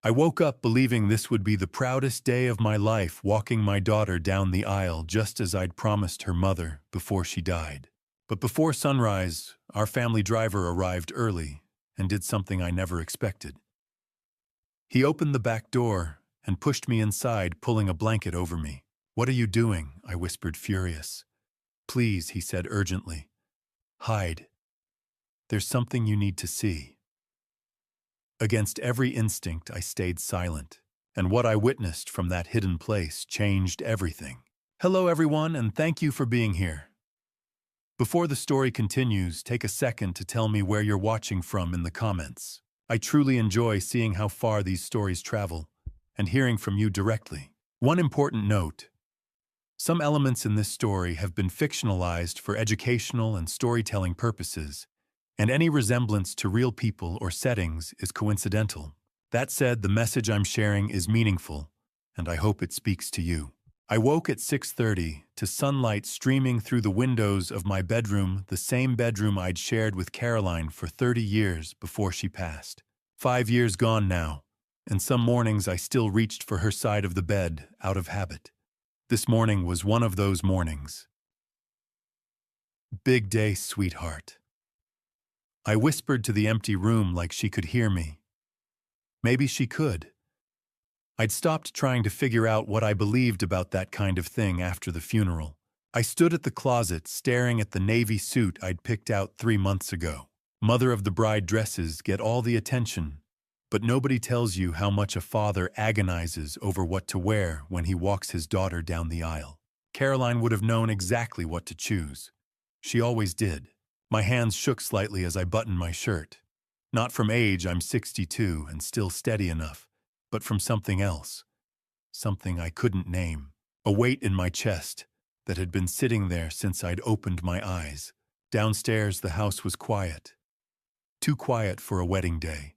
I woke up believing this would be the proudest day of my life, walking my daughter down the aisle just as I'd promised her mother before she died. But before sunrise, our family driver arrived early and did something I never expected. He opened the back door and pushed me inside, pulling a blanket over me. "What are you doing?" I whispered, furious. "Please," he said urgently. "Hide. There's something you need to see." Against every instinct, I stayed silent, and what I witnessed from that hidden place changed everything. Hello, everyone, and thank you for being here. Before the story continues, take a second to tell me where you're watching from in the comments. I truly enjoy seeing how far these stories travel and hearing from you directly. One important note: some elements in this story have been fictionalized for educational and storytelling purposes, and any resemblance to real people or settings is coincidental. That said, the message I'm sharing is meaningful, and I hope it speaks to you. I woke at 6:30 to sunlight streaming through the windows of my bedroom, the same bedroom I'd shared with Caroline for 30 years before she passed. 5 years gone now, and some mornings I still reached for her side of the bed out of habit. This morning was one of those mornings. "Big day, sweetheart." I whispered to the empty room like she could hear me. Maybe she could. I'd stopped trying to figure out what I believed about that kind of thing after the funeral. I stood at the closet staring at the navy suit I'd picked out 3 months ago. Mother of the bride dresses get all the attention, but nobody tells you how much a father agonizes over what to wear when he walks his daughter down the aisle. Caroline would have known exactly what to choose. She always did. My hands shook slightly as I buttoned my shirt. Not from age, I'm 62 and still steady enough, but from something else. Something I couldn't name. A weight in my chest that had been sitting there since I'd opened my eyes. Downstairs, the house was quiet. Too quiet for a wedding day.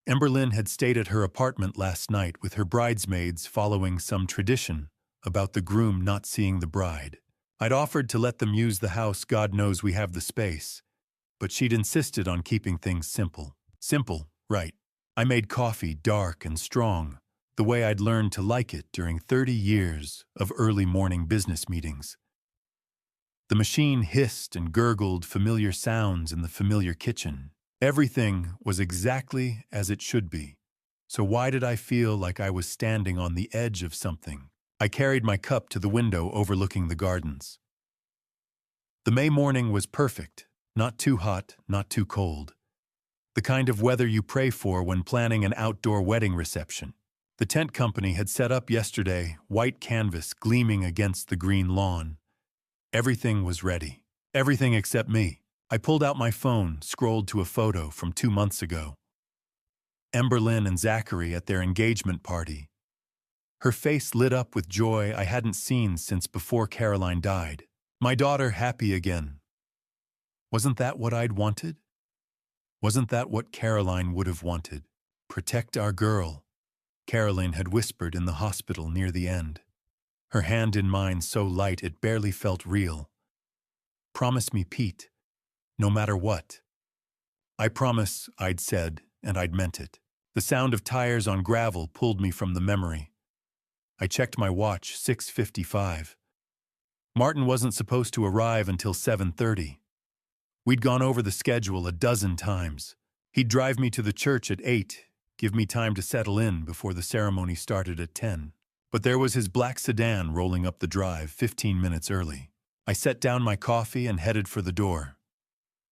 Emberlyn had stayed at her apartment last night with her bridesmaids, following some tradition about the groom not seeing the bride. I'd offered to let them use the house, God knows we have the space, but she'd insisted on keeping things simple. Simple, right. I made coffee dark and strong, the way I'd learned to like it during 30 years of early morning business meetings. The machine hissed and gurgled familiar sounds in the familiar kitchen. Everything was exactly as it should be. So why did I feel like I was standing on the edge of something? I carried my cup to the window overlooking the gardens. The May morning was perfect, not too hot, not too cold. The kind of weather you pray for when planning an outdoor wedding reception. The tent company had set up yesterday, white canvas gleaming against the green lawn. Everything was ready. Everything except me. I pulled out my phone, scrolled to a photo from 2 months ago. Emberlyn and Zachary at their engagement party. Her face lit up with joy I hadn't seen since before Caroline died. My daughter happy again. Wasn't that what I'd wanted? Wasn't that what Caroline would have wanted? Protect our girl, Caroline had whispered in the hospital near the end. Her hand in mine so light it barely felt real. Promise me, Pete, no matter what. I promise, I'd said, and I'd meant it. The sound of tires on gravel pulled me from the memory. I checked my watch, 6:55. Martin wasn't supposed to arrive until 7:30. We'd gone over the schedule a dozen times. He'd drive me to the church at 8, give me time to settle in before the ceremony started at 10. But there was his black sedan rolling up the drive 15 minutes early. I set down my coffee and headed for the door.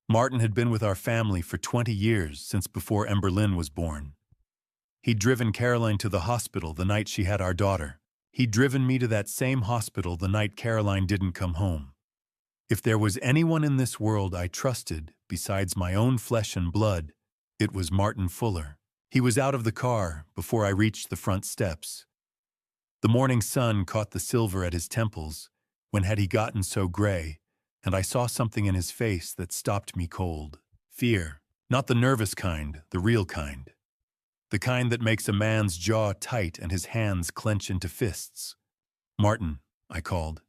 Martin had been with our family for 20 years, since before Emberlyn was born. He'd driven Caroline to the hospital the night she had our daughter. He'd driven me to that same hospital the night Caroline didn't come home. If there was anyone in this world I trusted, besides my own flesh and blood, it was Martin Fuller. He was out of the car before I reached the front steps. The morning sun caught the silver at his temples, when had he gotten so gray, and I saw something in his face that stopped me cold. Fear. Not the nervous kind, the real kind. The kind that makes a man's jaw tight and his hands clench into fists. "Martin," I called.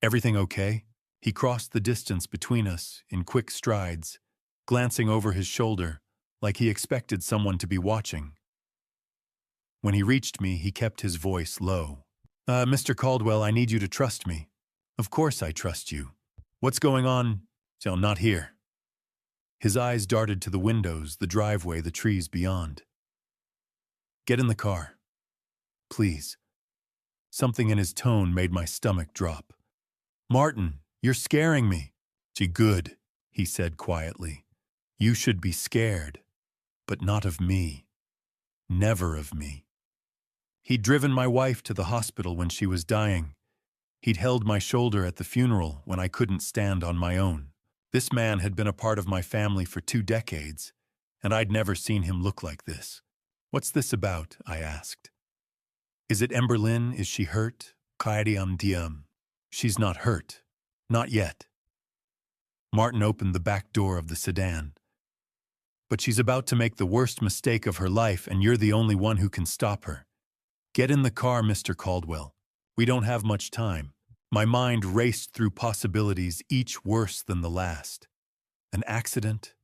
"Everything okay?" He crossed the distance between us in quick strides, glancing over his shoulder like he expected someone to be watching. When he reached me, he kept his voice low. Mr. Caldwell, I need you to trust me. Of course I trust you. What's going on? Not here. His eyes darted to the windows, the driveway, the trees beyond. Get in the car. Please. Something in his tone made my stomach drop. Martin, you're scaring me. Good, he said quietly. You should be scared, but not of me. Never of me. He'd driven my wife to the hospital when she was dying. He'd held my shoulder at the funeral when I couldn't stand on my own. This man had been a part of my family for 2 decades, and I'd never seen him look like this. What's this about? I asked. Is it Emberlyn? Is she hurt? She's not hurt. Not yet. Martin opened the back door of the sedan. But she's about to make the worst mistake of her life, and you're the only one who can stop her. Get in the car, Mr. Caldwell. We don't have much time. My mind raced through possibilities, each worse than the last. An accident,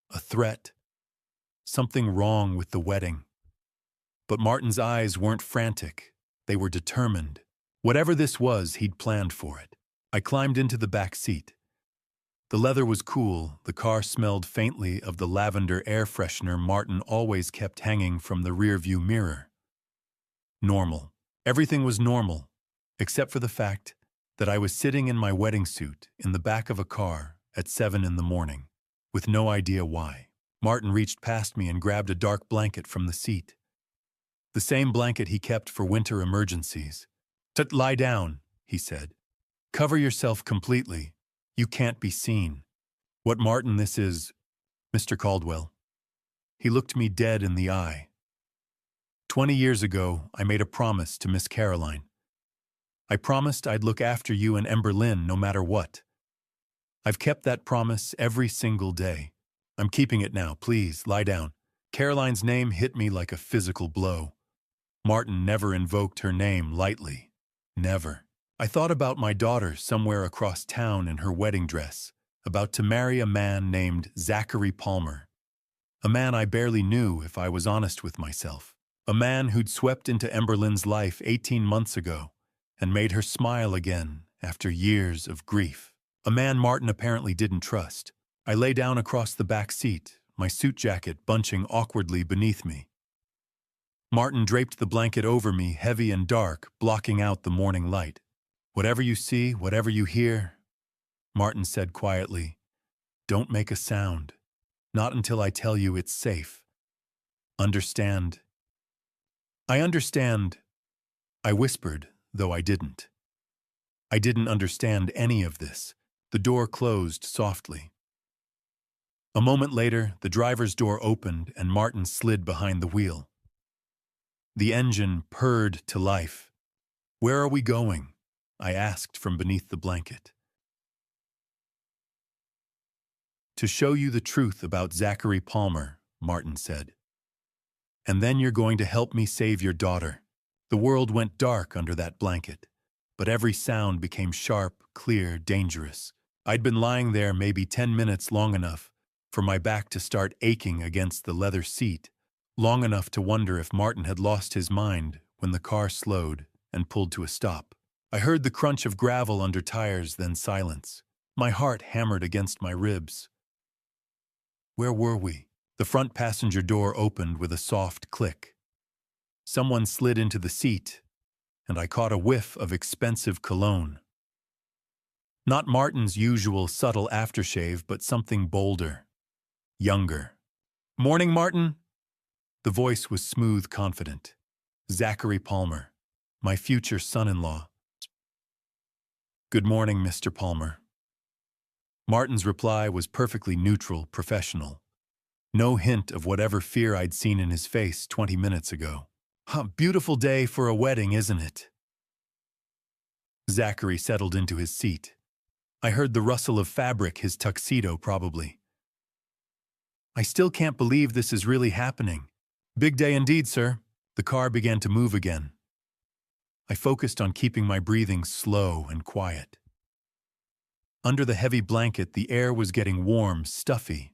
a threat, something wrong with the wedding. But Martin's eyes weren't frantic. They were determined. Whatever this was, he'd planned for it. I climbed into the back seat. The leather was cool. The car smelled faintly of the lavender air freshener Martin always kept hanging from the rearview mirror. Normal. Everything was normal, except for the fact that I was sitting in my wedding suit in the back of a car at 7 in the morning, with no idea why. Martin reached past me and grabbed a dark blanket from the seat. The same blanket he kept for winter emergencies. Lie down, he said. Cover yourself completely. You can't be seen. What, Martin, this is... Mr. Caldwell. He looked me dead in the eye. 20 years ago, I made a promise to Miss Caroline. I promised I'd look after you and Emberlyn no matter what. I've kept that promise every single day. I'm keeping it now. Please, lie down. Caroline's name hit me like a physical blow. Martin never invoked her name lightly. Never. I thought about my daughter somewhere across town in her wedding dress, about to marry a man named Zachary Palmer. A man I barely knew, if I was honest with myself. A man who'd swept into Emberlyn's life 18 months ago and made her smile again after years of grief. A man Martin apparently didn't trust. I lay down across the back seat, my suit jacket bunching awkwardly beneath me. Martin draped the blanket over me, heavy and dark, blocking out the morning light. Whatever you see, whatever you hear, Martin said quietly, don't make a sound. Not until I tell you it's safe. Understand? I understand, I whispered, though I didn't. I didn't understand any of this. The door closed softly. A moment later, the driver's door opened and Martin slid behind the wheel. The engine purred to life. Where are we going? I asked from beneath the blanket. To show you the truth about Zachary Palmer, Martin said. And then you're going to help me save your daughter. The world went dark under that blanket, but every sound became sharp, clear, dangerous. I'd been lying there maybe 10 minutes long enough for my back to start aching against the leather seat, long enough to wonder if Martin had lost his mind when the car slowed and pulled to a stop. I heard the crunch of gravel under tires, then silence. My heart hammered against my ribs. Where were we? The front passenger door opened with a soft click. Someone slid into the seat, and I caught a whiff of expensive cologne. Not Martin's usual subtle aftershave, but something bolder, younger. Morning, Martin. The voice was smooth, confident. Zachary Palmer, my future son-in-law. Good morning, Mr. Palmer. Martin's reply was perfectly neutral, professional. No hint of whatever fear I'd seen in his face 20 minutes ago. Beautiful day for a wedding, isn't it? Zachary settled into his seat. I heard the rustle of fabric, his tuxedo probably. I still can't believe this is really happening. Big day indeed, sir. The car began to move again. I focused on keeping my breathing slow and quiet. Under the heavy blanket, the air was getting warm, stuffy.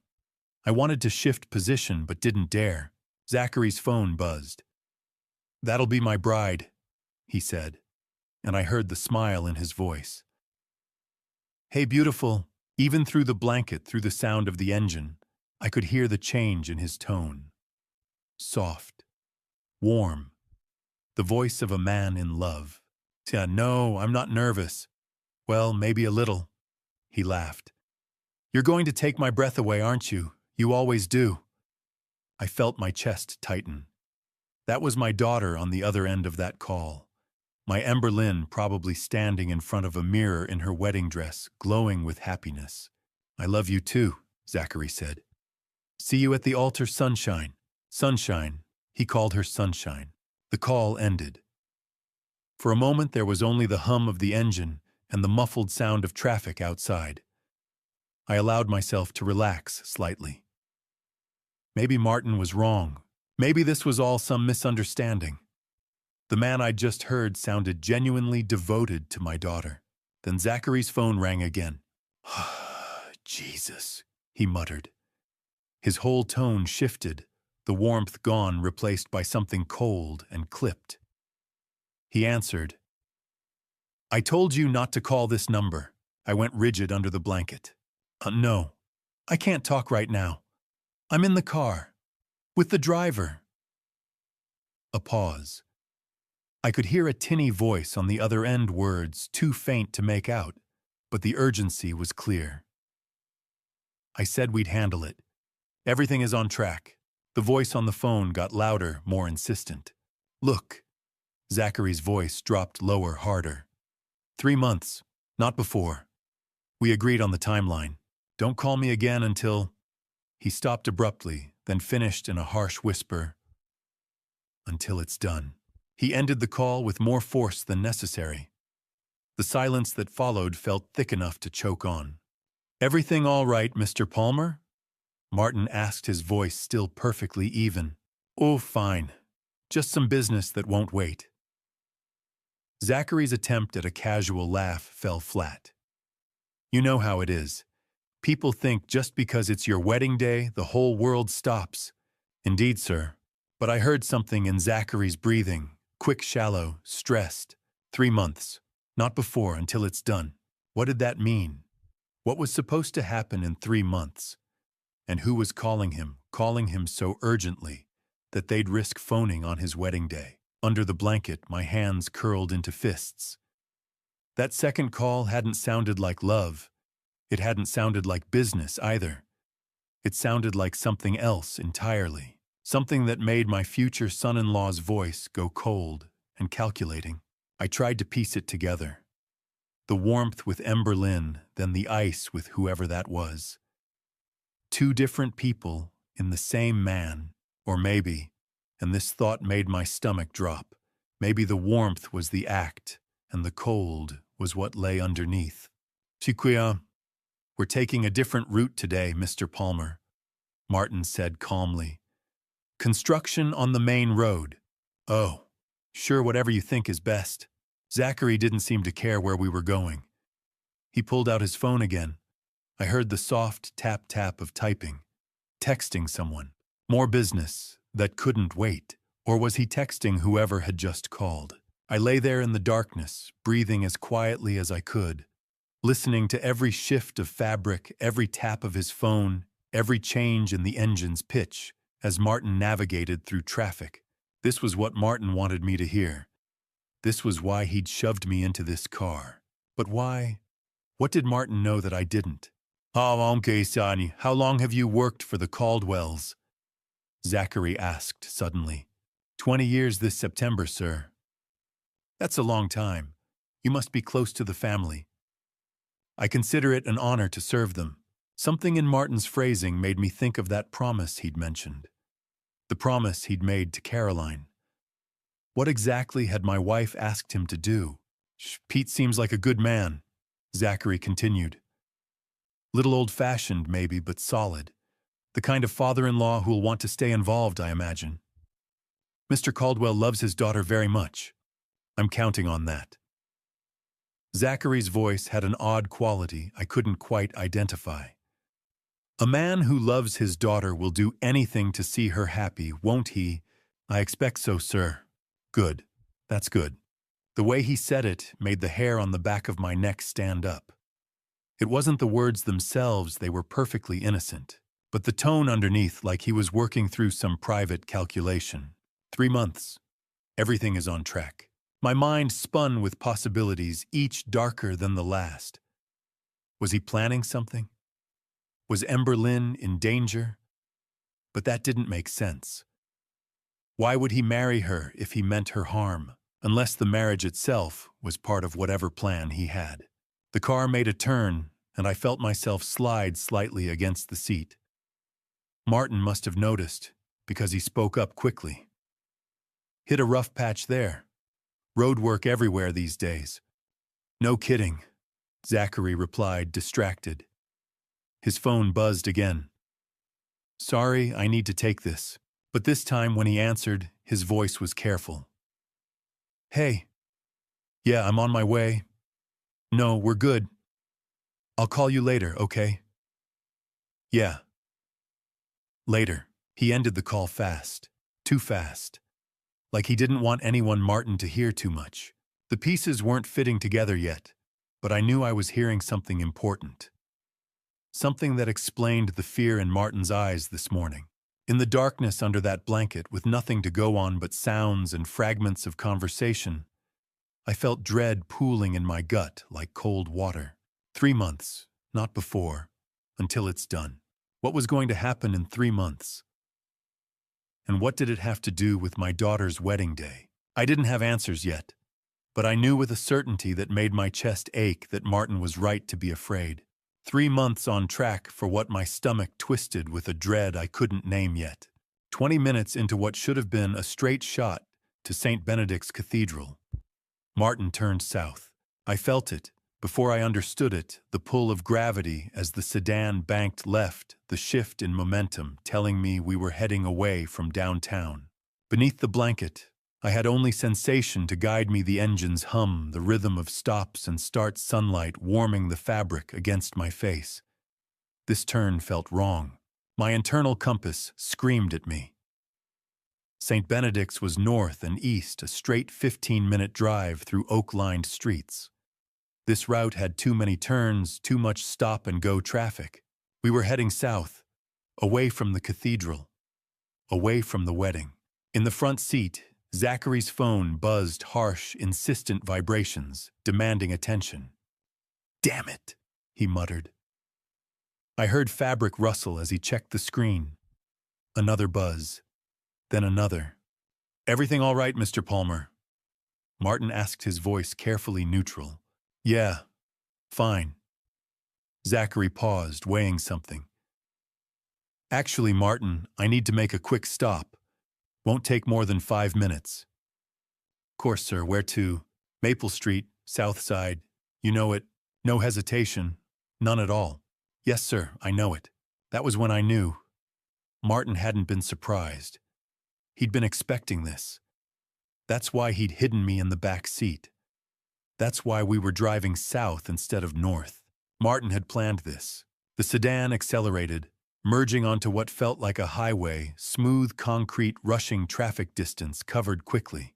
I wanted to shift position, but didn't dare. Zachary's phone buzzed. "That'll be my bride," he said, and I heard the smile in his voice. "Hey, beautiful." Even through the blanket, through the sound of the engine, I could hear the change in his tone. Soft, warm, the voice of a man in love. "Yeah, no, I'm not nervous." "Well, maybe a little," he laughed. "You're going to take my breath away, aren't you? You always do." I felt my chest tighten. That was my daughter on the other end of that call. My Ember Lynn probably standing in front of a mirror in her wedding dress, glowing with happiness. "I love you too," Zachary said. "See you at the altar, Sunshine." Sunshine. He called her Sunshine. The call ended. For a moment there was only the hum of the engine and the muffled sound of traffic outside. I allowed myself to relax slightly. Maybe Martin was wrong. Maybe this was all some misunderstanding. The man I'd just heard sounded genuinely devoted to my daughter. Then Zachary's phone rang again. "Jesus," he muttered. His whole tone shifted, the warmth gone, replaced by something cold and clipped. He answered. "I told you not to call this number." I went rigid under the blanket. No, I can't talk right now. I'm in the car. With the driver." A pause. I could hear a tinny voice on the other end, words too faint to make out, but the urgency was clear. I said we'd handle it. Everything is on track. The voice on the phone got louder, more insistent. "Look." Zachary's voice dropped lower, harder. 3 months, not before. We agreed on the timeline. Don't call me again until... He stopped abruptly, then finished in a harsh whisper. "Until it's done." He ended the call with more force than necessary. The silence that followed felt thick enough to choke on. "Everything all right, Mr. Palmer?" Martin asked, his voice still perfectly even. "Oh, fine. Just some business that won't wait." Zachary's attempt at a casual laugh fell flat. "You know how it is. People think just because it's your wedding day, the whole world stops." "Indeed, sir. But I heard something in Zachary's breathing. Quick, shallow, stressed. 3 months. Not before, until it's done." What did that mean? What was supposed to happen in 3 months? And who was calling him so urgently that they'd risk phoning on his wedding day? Under the blanket, my hands curled into fists. That second call hadn't sounded like love. It hadn't sounded like business either. It sounded like something else entirely. Something that made my future son-in-law's voice go cold and calculating. I tried to piece it together. The warmth with Ember Lynn, then the ice with whoever that was. 2 different people in the same man, or maybe, and this thought made my stomach drop, maybe the warmth was the act, and the cold was what lay underneath. "Chiquia, we're taking a different route today, Mr. Palmer," Martin said calmly. "Construction on the main road." "Oh, sure, whatever you think is best." Zachary didn't seem to care where we were going. He pulled out his phone again. I heard the soft tap-tap of typing. Texting someone. More business that couldn't wait. Or was he texting whoever had just called? I lay there in the darkness, breathing as quietly as I could, listening to every shift of fabric, every tap of his phone, every change in the engine's pitch, as Martin navigated through traffic. This was what Martin wanted me to hear. This was why he'd shoved me into this car. But why? What did Martin know that I didn't? "Oh, okay, Sonny, how long have you worked for the Caldwells?" Zachary asked suddenly. 20 years this September, sir." "That's a long time. You must be close to the family." "I consider it an honor to serve them." Something in Martin's phrasing made me think of that promise he'd mentioned. The promise he'd made to Caroline. What exactly had my wife asked him to do? "Pete seems like a good man," Zachary continued. "Little old-fashioned, maybe, but solid. The kind of father-in-law who'll want to stay involved, I imagine. Mr. Caldwell loves his daughter very much. I'm counting on that." Zachary's voice had an odd quality I couldn't quite identify. "A man who loves his daughter will do anything to see her happy, won't he?" "I expect so, sir." Good. That's good. The way he said it made the hair on the back of my neck stand up. It wasn't the words themselves, they were perfectly innocent, but the tone underneath, like he was working through some private calculation. 3 months. Everything is on track. My mind spun with possibilities, each darker than the last. Was he planning something? Was Ember Lynn in danger? But that didn't make sense. Why would he marry her if he meant her harm, unless the marriage itself was part of whatever plan he had? The car made a turn, and I felt myself slide slightly against the seat. Martin must have noticed, because he spoke up quickly. Hit a rough patch there. Road work everywhere these days. No kidding, Zachary replied, distracted. His phone buzzed again. Sorry, I need to take this. But this time when he answered, his voice was careful. Hey. Yeah, I'm on my way. No, we're good. I'll call you later, okay? Yeah. Later. He ended the call fast. Too fast. Like he didn't want anyone Martin to hear too much. The pieces weren't fitting together yet, but I knew I was hearing something important. Something that explained the fear in Martin's eyes this morning. In the darkness under that blanket, with nothing to go on but sounds and fragments of conversation, I felt dread pooling in my gut like cold water. 3 months, not before, until it's done. What was going to happen in 3 months? And what did it have to do with my daughter's wedding day? I didn't have answers yet, but I knew with a certainty that made my chest ache that Martin was right to be afraid. 3 months on track for what my stomach twisted with a dread I couldn't name yet. 20 minutes into what should have been a straight shot to St. Benedict's Cathedral. Martin turned south. I felt it, before I understood it, the pull of gravity as the sedan banked left, the shift in momentum telling me we were heading away from downtown. Beneath the blanket, I had only sensation to guide me, the engine's hum, the rhythm of stops and starts, sunlight warming the fabric against my face. This turn felt wrong. My internal compass screamed at me. St. Benedict's was north and east, a straight 15-minute drive through oak-lined streets. This route had too many turns, too much stop-and-go traffic. We were heading south, away from the cathedral, away from the wedding. In the front seat, Zachary's phone buzzed harsh, insistent vibrations, demanding attention. "Damn it," he muttered. I heard fabric rustle as he checked the screen. Another buzz, then another. "Everything all right, Mr. Palmer?" Martin asked, his voice carefully neutral. "Yeah, fine." Zachary paused, weighing something. "Actually, Martin, I need to make a quick stop. Won't take more than 5 minutes." "Course, sir. Where to?" "Maple Street, South Side. You know it. No hesitation. None at all." "Yes, sir, I know it." That was when I knew. Martin hadn't been surprised. He'd been expecting this. That's why he'd hidden me in the back seat. That's why we were driving south instead of north. Martin had planned this. The sedan accelerated, merging onto what felt like a highway, smooth concrete rushing traffic distance covered quickly.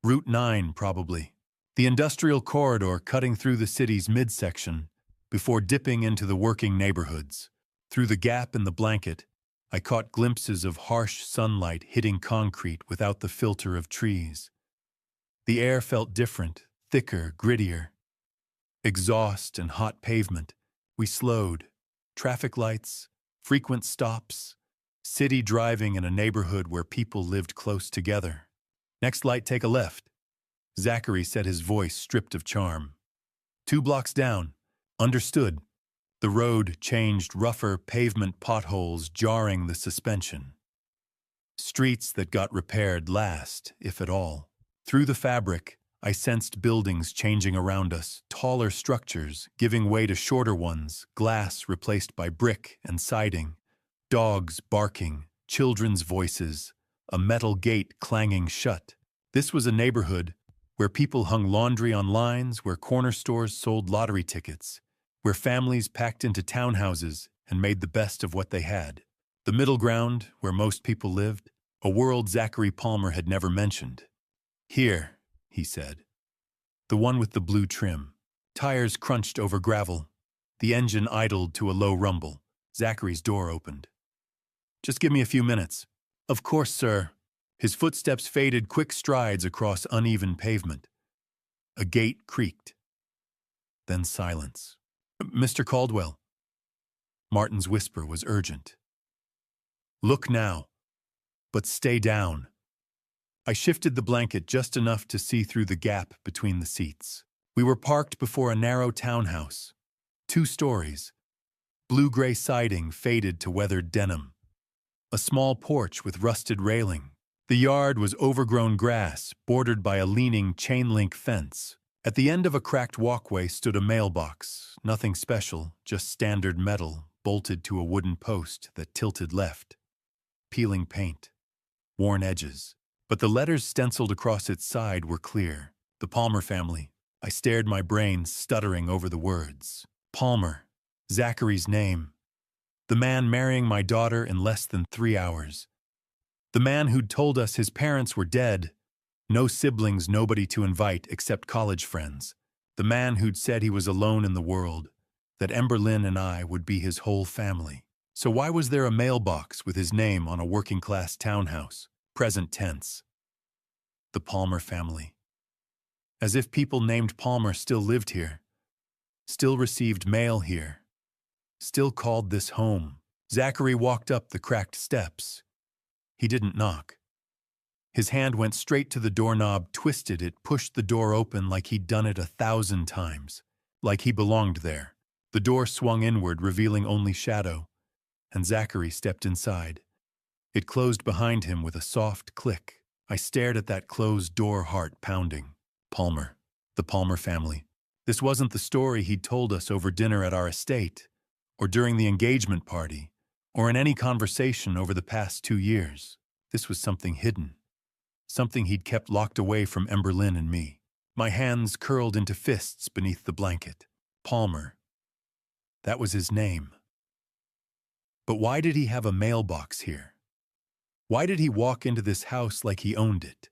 Route 9, probably. The industrial corridor cutting through the city's midsection before dipping into the working neighborhoods. Through the gap in the blanket, I caught glimpses of harsh sunlight hitting concrete without the filter of trees. The air felt different, thicker, grittier. Exhaust and hot pavement. We slowed. Traffic lights, frequent stops, city driving in a neighborhood where people lived close together. "Next light, take a left," Zachary said, his voice stripped of charm. 2 blocks down. Understood. The road changed, rougher pavement potholes jarring the suspension. Streets that got repaired last, if at all. Through the fabric, I sensed buildings changing around us, taller structures giving way to shorter ones, glass replaced by brick and siding, dogs barking, children's voices, a metal gate clanging shut. This was a neighborhood where people hung laundry on lines, where corner stores sold lottery tickets, where families packed into townhouses and made the best of what they had. The middle ground, where most people lived, a world Zachary Palmer had never mentioned. Here, he said. The one with the blue trim. Tires crunched over gravel. The engine idled to a low rumble. Zachary's door opened. Just give me a few minutes. Of course, sir. His footsteps faded quick strides across uneven pavement. A gate creaked. Then silence. Mr. Caldwell. Martin's whisper was urgent. Look now. But stay down. I shifted the blanket just enough to see through the gap between the seats. We were parked before a narrow townhouse. 2 stories. Blue-gray siding faded to weathered denim. A small porch with rusted railing. The yard was overgrown grass, bordered by a leaning chain-link fence. At the end of a cracked walkway stood a mailbox. Nothing special, just standard metal, bolted to a wooden post that tilted left. Peeling paint. Worn edges. But the letters stenciled across its side were clear. The Palmer family. I stared, my brain stuttering over the words. Palmer. Zachary's name. The man marrying my daughter in less than 3 hours. The man who'd told us his parents were dead. No siblings, nobody to invite except college friends. The man who'd said he was alone in the world, that Emberlyn and I would be his whole family. So why was there a mailbox with his name on a working-class townhouse? Present tense. The Palmer family. As if people named Palmer still lived here. Still received mail here. Still called this home. Zachary walked up the cracked steps. He didn't knock. His hand went straight to the doorknob, twisted it, pushed the door open like he'd done it 1,000 times. Like he belonged there. The door swung inward, revealing only shadow, and Zachary stepped inside. It closed behind him with a soft click. I stared at that closed door, heart pounding. Palmer. The Palmer family. This wasn't the story he'd told us over dinner at our estate, or during the engagement party, or in any conversation over the past 2 years. This was something hidden. Something he'd kept locked away from Emberlyn and me. My hands curled into fists beneath the blanket. Palmer. That was his name. But why did he have a mailbox here? Why did he walk into this house like he owned it?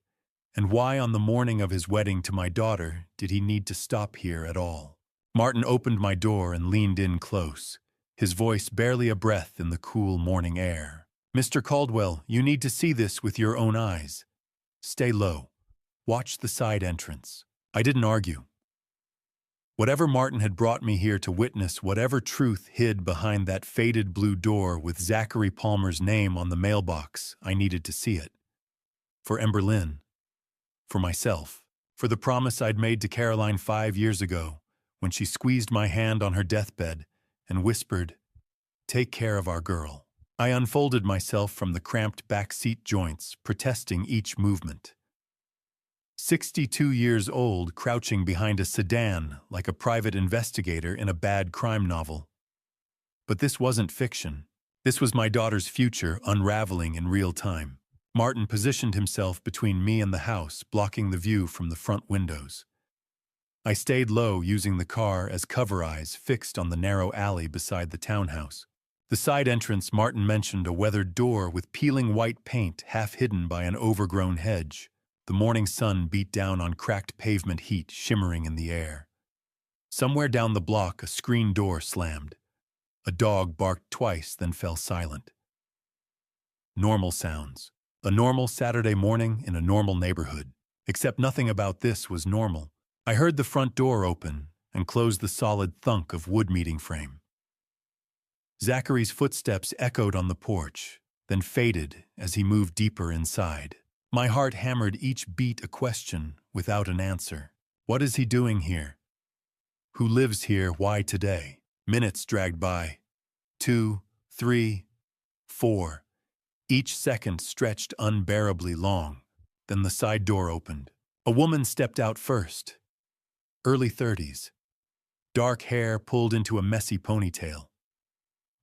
And why on the morning of his wedding to my daughter did he need to stop here at all? Martin opened my door and leaned in close, his voice barely a breath in the cool morning air. Mr. Caldwell, you need to see this with your own eyes. Stay low. Watch the side entrance. I didn't argue. Whatever Martin had brought me here to witness, whatever truth hid behind that faded blue door with Zachary Palmer's name on the mailbox, I needed to see it. For Emberlyn. For myself. For the promise I'd made to Caroline 5 years ago, when she squeezed my hand on her deathbed and whispered, "Take care of our girl." I unfolded myself from the cramped back seat joints, protesting each movement. 62 years old, crouching behind a sedan like a private investigator in a bad crime novel. But this wasn't fiction. This was my daughter's future unraveling in real time. Martin positioned himself between me and the house, blocking the view from the front windows. I stayed low, using the car as cover eyes fixed on the narrow alley beside the townhouse. The side entrance, Martin mentioned a weathered door with peeling white paint half hidden by an overgrown hedge. The morning sun beat down on cracked pavement, heat shimmering in the air. Somewhere down the block, a screen door slammed. A dog barked twice, then fell silent. Normal sounds. A normal Saturday morning in a normal neighborhood. Except nothing about this was normal. I heard the front door open and close the solid thunk of wood meeting frame. Zachary's footsteps echoed on the porch, then faded as he moved deeper inside. My heart hammered each beat, a question without an answer. What is he doing here? Who lives here? Why today? Minutes dragged by. 2, 3, 4. Each second stretched unbearably long. Then the side door opened. A woman stepped out first. Early 30s. Dark hair pulled into a messy ponytail.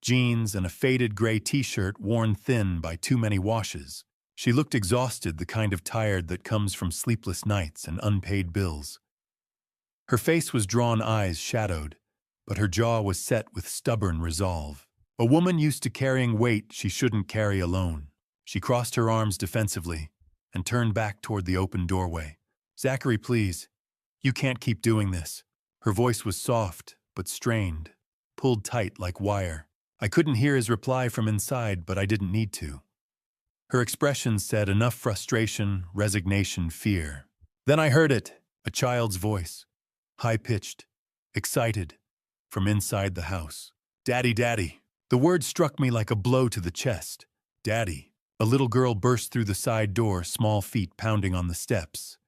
Jeans and a faded gray t-shirt worn thin by too many washes. She looked exhausted, the kind of tired that comes from sleepless nights and unpaid bills. Her face was drawn, eyes shadowed, but her jaw was set with stubborn resolve. A woman used to carrying weight she shouldn't carry alone. She crossed her arms defensively and turned back toward the open doorway. Zachary, please. You can't keep doing this. Her voice was soft, but strained, pulled tight like wire. I couldn't hear his reply from inside, but I didn't need to. Her expression said enough frustration, resignation, fear. Then I heard it, a child's voice, high-pitched, excited, from inside the house. Daddy, Daddy. The word struck me like a blow to the chest. Daddy. A little girl burst through the side door, small feet pounding on the steps.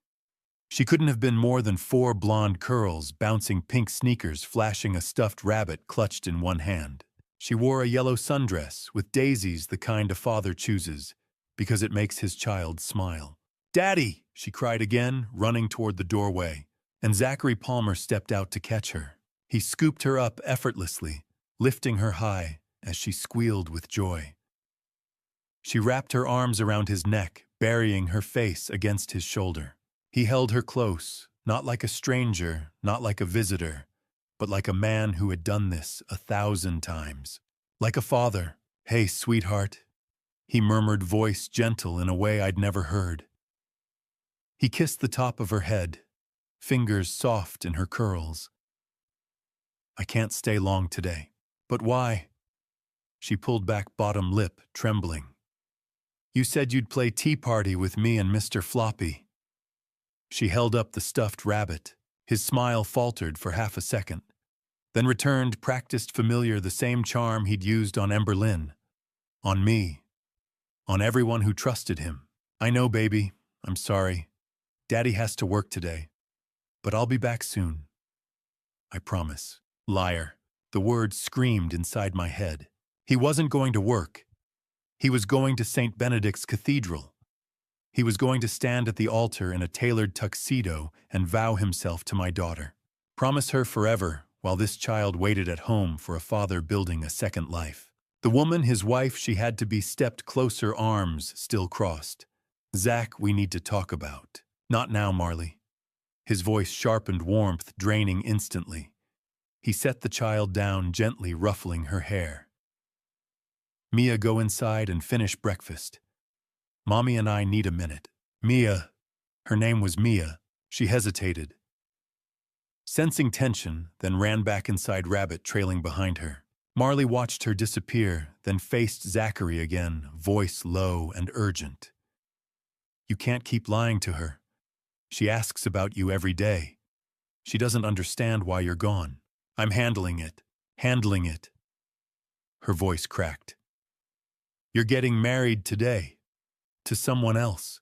She couldn't have been more than 4 blonde curls, bouncing pink sneakers, flashing a stuffed rabbit clutched in one hand. She wore a yellow sundress, with daisies, the kind a father chooses, because it makes his child smile. Daddy! She cried again, running toward the doorway, and Zachary Palmer stepped out to catch her. He scooped her up effortlessly, lifting her high as she squealed with joy. She wrapped her arms around his neck, burying her face against his shoulder. He held her close, not like a stranger, not like a visitor, but like a man who had done this 1,000 times. Like a father. Hey, sweetheart, he murmured, voice gentle in a way I'd never heard. He kissed the top of her head, fingers soft in her curls. I can't stay long today. But why? She pulled back bottom lip, trembling. You said you'd play tea party with me and Mr. Floppy. She held up the stuffed rabbit. His smile faltered for half a second, then returned, practiced familiar, the same charm he'd used on Emberlyn. On me. On everyone who trusted him. I know, baby. I'm sorry. Daddy has to work today. But I'll be back soon. I promise. Liar. The word screamed inside my head. He wasn't going to work. He was going to St. Benedict's Cathedral. He was going to stand at the altar in a tailored tuxedo and vow himself to my daughter. Promise her forever, while this child waited at home for a father building a second life. The woman, his wife, she had to be stepped closer, arms still crossed. Zach, we need to talk about. Not now, Marley. His voice sharpened, warmth draining instantly. He set the child down, gently ruffling her hair. Mia, go inside and finish breakfast. Mommy and I need a minute. Mia. Her name was Mia. She hesitated. Sensing tension, then ran back inside Rabbit, trailing behind her. Marley watched her disappear, then faced Zachary again, voice low and urgent. You can't keep lying to her. She asks about you every day. She doesn't understand why you're gone. I'm handling it. Handling it. Her voice cracked. You're getting married today. To someone else.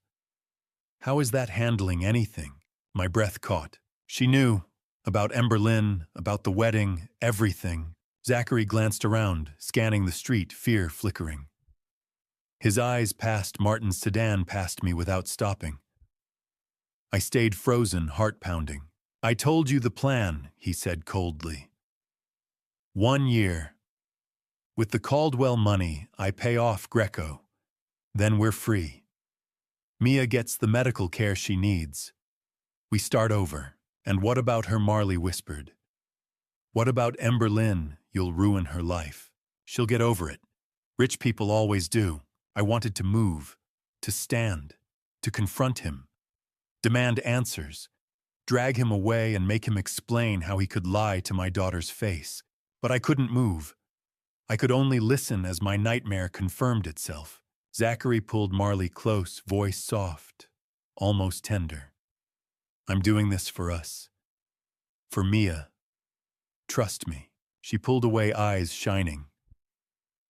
How is that handling anything? My breath caught. She knew. About Emberlyn, about the wedding, everything. Zachary glanced around, scanning the street, fear flickering. His eyes passed Martin's sedan past me without stopping. I stayed frozen, heart pounding. I told you the plan, he said coldly. 1 year. With the Caldwell money, I pay off Greco. Then we're free. Mia gets the medical care she needs. We start over. And what about her, Marley whispered. What about Emberlyn? You'll ruin her life. She'll get over it. Rich people always do. I wanted to move, to stand, to confront him, demand answers, drag him away and make him explain how he could lie to my daughter's face. But I couldn't move. I could only listen as my nightmare confirmed itself. Zachary pulled Marley close, voice soft, almost tender. I'm doing this for us. For Mia. Trust me. She pulled away, eyes shining.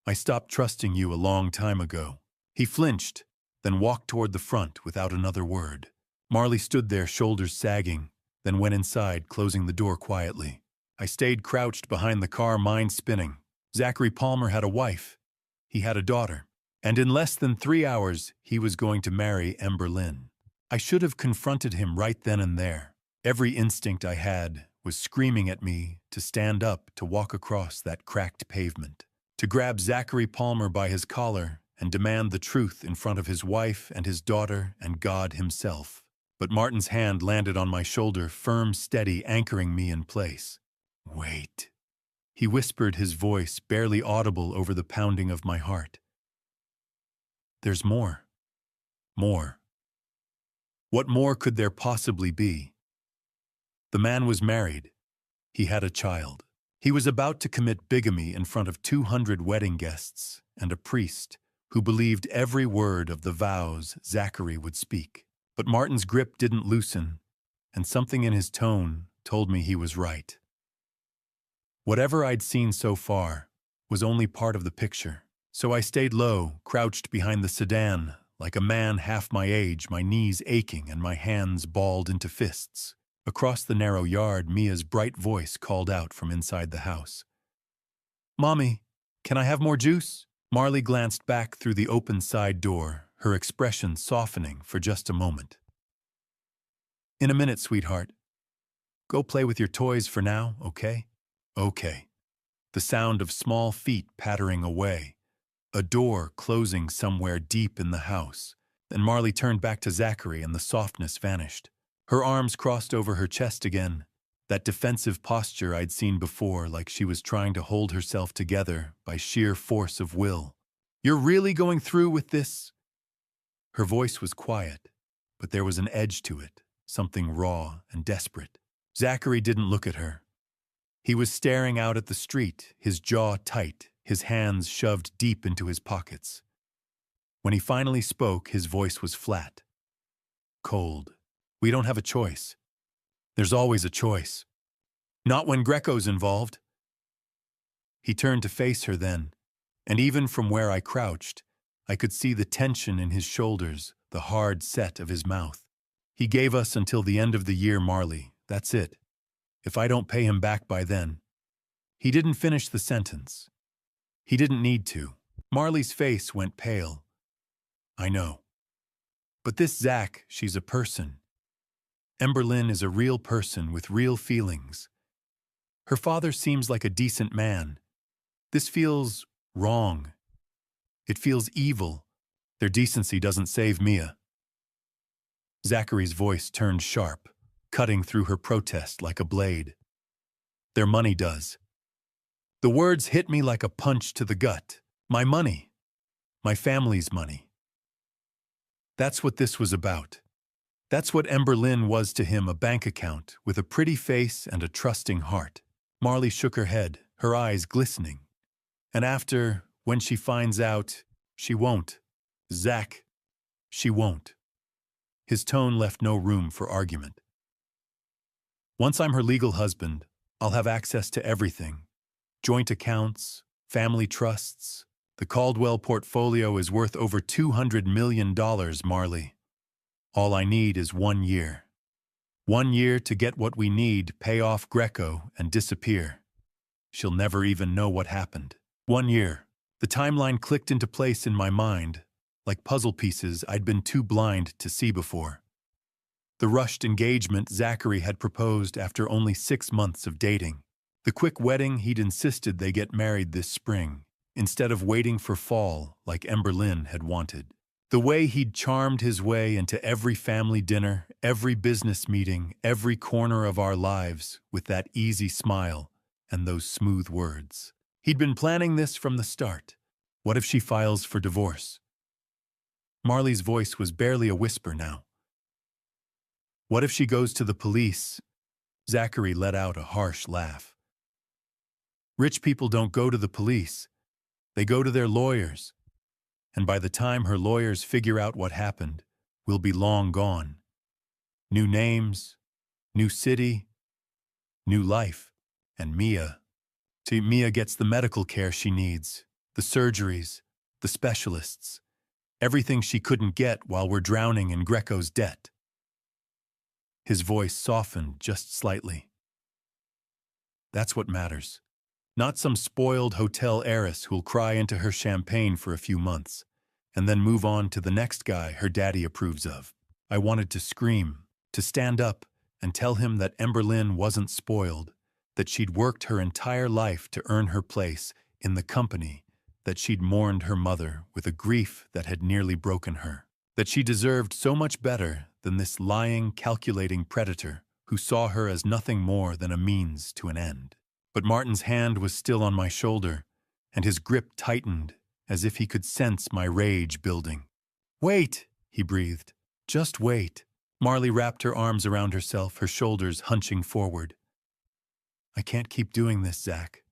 I stopped trusting you a long time ago. He flinched, then walked toward the front without another word. Marley stood there, shoulders sagging, then went inside, closing the door quietly. I stayed crouched behind the car, mind spinning. Zachary Palmer had a wife. He had a daughter. And in less than 3 hours, he was going to marry Emberlyn. I should have confronted him right then and there. Every instinct I had was screaming at me to stand up, to walk across that cracked pavement, to grab Zachary Palmer by his collar and demand the truth in front of his wife and his daughter and God himself. But Martin's hand landed on my shoulder, firm, steady, anchoring me in place. Wait. He whispered, his voice barely audible over the pounding of my heart. There's more. More. What more could there possibly be? The man was married. He had a child. He was about to commit bigamy in front of 200 wedding guests and a priest who believed every word of the vows Zachary would speak. But Martin's grip didn't loosen, and something in his tone told me he was right. Whatever I'd seen so far was only part of the picture, so I stayed low, crouched behind the sedan, like a man half my age, my knees aching and my hands balled into fists. Across the narrow yard, Mia's bright voice called out from inside the house. "Mommy, can I have more juice?" Marley glanced back through the open side door, her expression softening for just a moment. "In a minute, sweetheart. Go play with your toys for now, okay?" "Okay." The sound of small feet pattering away, a door closing somewhere deep in the house. Then Marley turned back to Zachary and the softness vanished. Her arms crossed over her chest again, that defensive posture I'd seen before, like she was trying to hold herself together by sheer force of will. "You're really going through with this?" Her voice was quiet, but there was an edge to it, something raw and desperate. Zachary didn't look at her. He was staring out at the street, his jaw tight, his hands shoved deep into his pockets. When he finally spoke, his voice was flat. Cold. "We don't have a choice. There's always a choice. Not when Greco's involved." He turned to face her then, and even from where I crouched, I could see the tension in his shoulders, the hard set of his mouth. "He gave us until the end of the year, Marley. That's it. If I don't pay him back by then." He didn't finish the sentence. He didn't need to. Marley's face went pale. "I know. But this Zach, she's a person. Emberlyn is a real person with real feelings. Her father seems like a decent man. This feels wrong. It feels evil. Their decency doesn't save Mia." Zachary's voice turned sharp, cutting through her protest like a blade. "Their money does." The words hit me like a punch to the gut. My money. My family's money. That's what this was about. That's what Emberlyn was to him, a bank account with a pretty face and a trusting heart. Marley shook her head, her eyes glistening. "And after, when she finds out, she won't. Zach, she won't." His tone left no room for argument. "Once I'm her legal husband, I'll have access to everything. Joint accounts, family trusts. The Caldwell portfolio is worth over $200 million, Marley. All I need is 1 year. 1 year to get what we need, pay off Greco, and disappear. She'll never even know what happened. 1 year." The timeline clicked into place in my mind, like puzzle pieces I'd been too blind to see before. The rushed engagement Zachary had proposed after only 6 months of dating. The quick wedding he'd insisted they get married this spring, instead of waiting for fall like Emberlyn had wanted. The way he'd charmed his way into every family dinner, every business meeting, every corner of our lives with that easy smile and those smooth words. He'd been planning this from the start. What if she files for divorce? Marley's voice was barely a whisper now. What if she goes to the police? Zachary let out a harsh laugh. Rich people don't go to the police. They go to their lawyers. And by the time her lawyers figure out what happened, we'll be long gone. New names, new city, new life. And Mia. See, Mia gets the medical care she needs, the surgeries, the specialists, everything she couldn't get while we're drowning in Greco's debt. His voice softened just slightly. That's what matters. Not some spoiled hotel heiress who'll cry into her champagne for a few months, and then move on to the next guy her daddy approves of. I wanted to scream, to stand up and tell him that Emberlyn wasn't spoiled, that she'd worked her entire life to earn her place in the company, that she'd mourned her mother with a grief that had nearly broken her, that she deserved so much better than this lying, calculating predator who saw her as nothing more than a means to an end. But Martin's hand was still on my shoulder, and his grip tightened as if he could sense my rage building. Wait, he breathed. Just wait. Marley wrapped her arms around herself, her shoulders hunching forward. I can't keep doing this, Zach.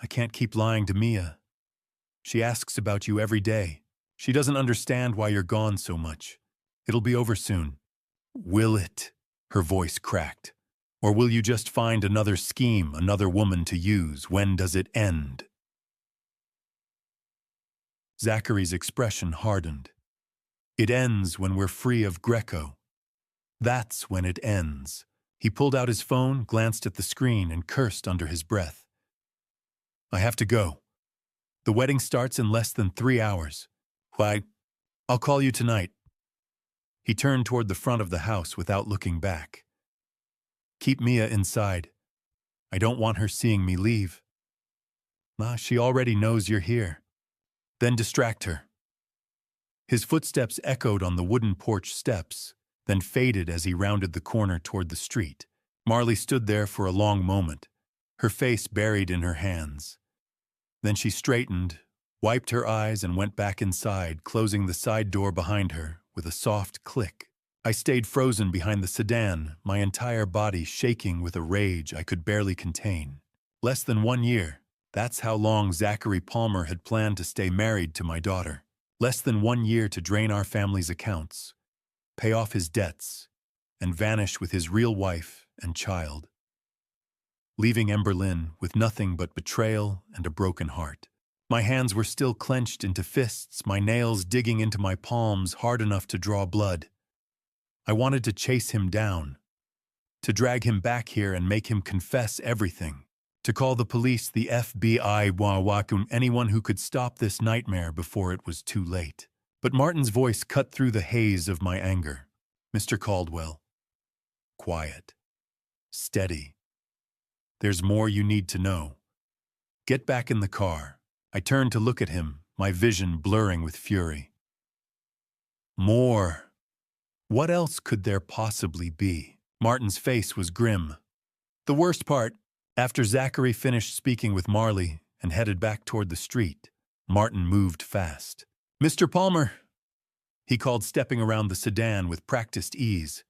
I can't keep lying to Mia. She asks about you every day. She doesn't understand why you're gone so much. It'll be over soon. Will it? Her voice cracked. Or will you just find another scheme, another woman to use? When does it end? Zachary's expression hardened. It ends when we're free of Greco. That's when it ends. He pulled out his phone, glanced at the screen, and cursed under his breath. I have to go. The wedding starts in less than 3 hours. Why, I'll call you tonight. He turned toward the front of the house without looking back. Keep Mia inside. I don't want her seeing me leave. She already knows you're here. Then distract her. His footsteps echoed on the wooden porch steps, then faded as he rounded the corner toward the street. Marley stood there for a long moment, her face buried in her hands. Then she straightened, wiped her eyes, and went back inside, closing the side door behind her with a soft click. I stayed frozen behind the sedan, my entire body shaking with a rage I could barely contain. Less than 1 year. That's how long Zachary Palmer had planned to stay married to my daughter. Less than 1 year to drain our family's accounts, pay off his debts, and vanish with his real wife and child, leaving Emberlyn with nothing but betrayal and a broken heart. My hands were still clenched into fists, my nails digging into my palms hard enough to draw blood. I wanted to chase him down, to drag him back here and make him confess everything, to call the police, the FBI, anyone who could stop this nightmare before it was too late. But Martin's voice cut through the haze of my anger. Mr. Caldwell. Quiet. Steady. There's more you need to know. Get back in the car. I turned to look at him, my vision blurring with fury. More. What else could there possibly be? Martin's face was grim. The worst part, after Zachary finished speaking with Marley and headed back toward the street, Martin moved fast. Mr. Palmer, he called, stepping around the sedan with practiced ease.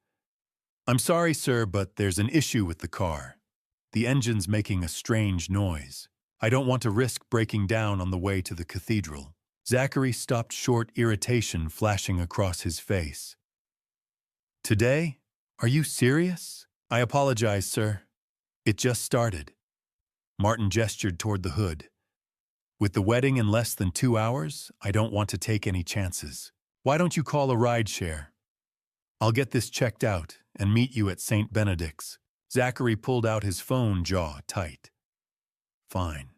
I'm sorry, sir, but there's an issue with the car. The engine's making a strange noise. I don't want to risk breaking down on the way to the cathedral. Zachary stopped short, irritation flashing across his face. Today? Are you serious? I apologize, sir. It just started. Martin gestured toward the hood. With the wedding in less than 2 hours, I don't want to take any chances. Why don't you call a rideshare? I'll get this checked out and meet you at St. Benedict's. Zachary pulled out his phone, jaw tight. Fine.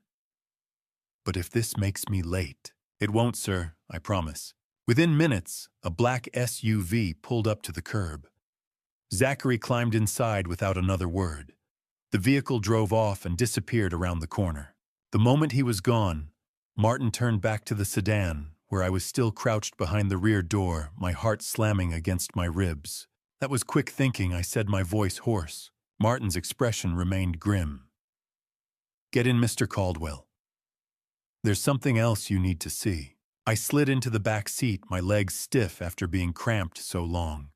But if this makes me late... It won't, sir, I promise. Within minutes, a black SUV pulled up to the curb. Zachary climbed inside without another word. The vehicle drove off and disappeared around the corner. The moment he was gone, Martin turned back to the sedan, where I was still crouched behind the rear door, my heart slamming against my ribs. That was quick thinking, I said, my voice hoarse. Martin's expression remained grim. Get in, Mr. Caldwell. There's something else you need to see. I slid into the back seat, my legs stiff after being cramped so long.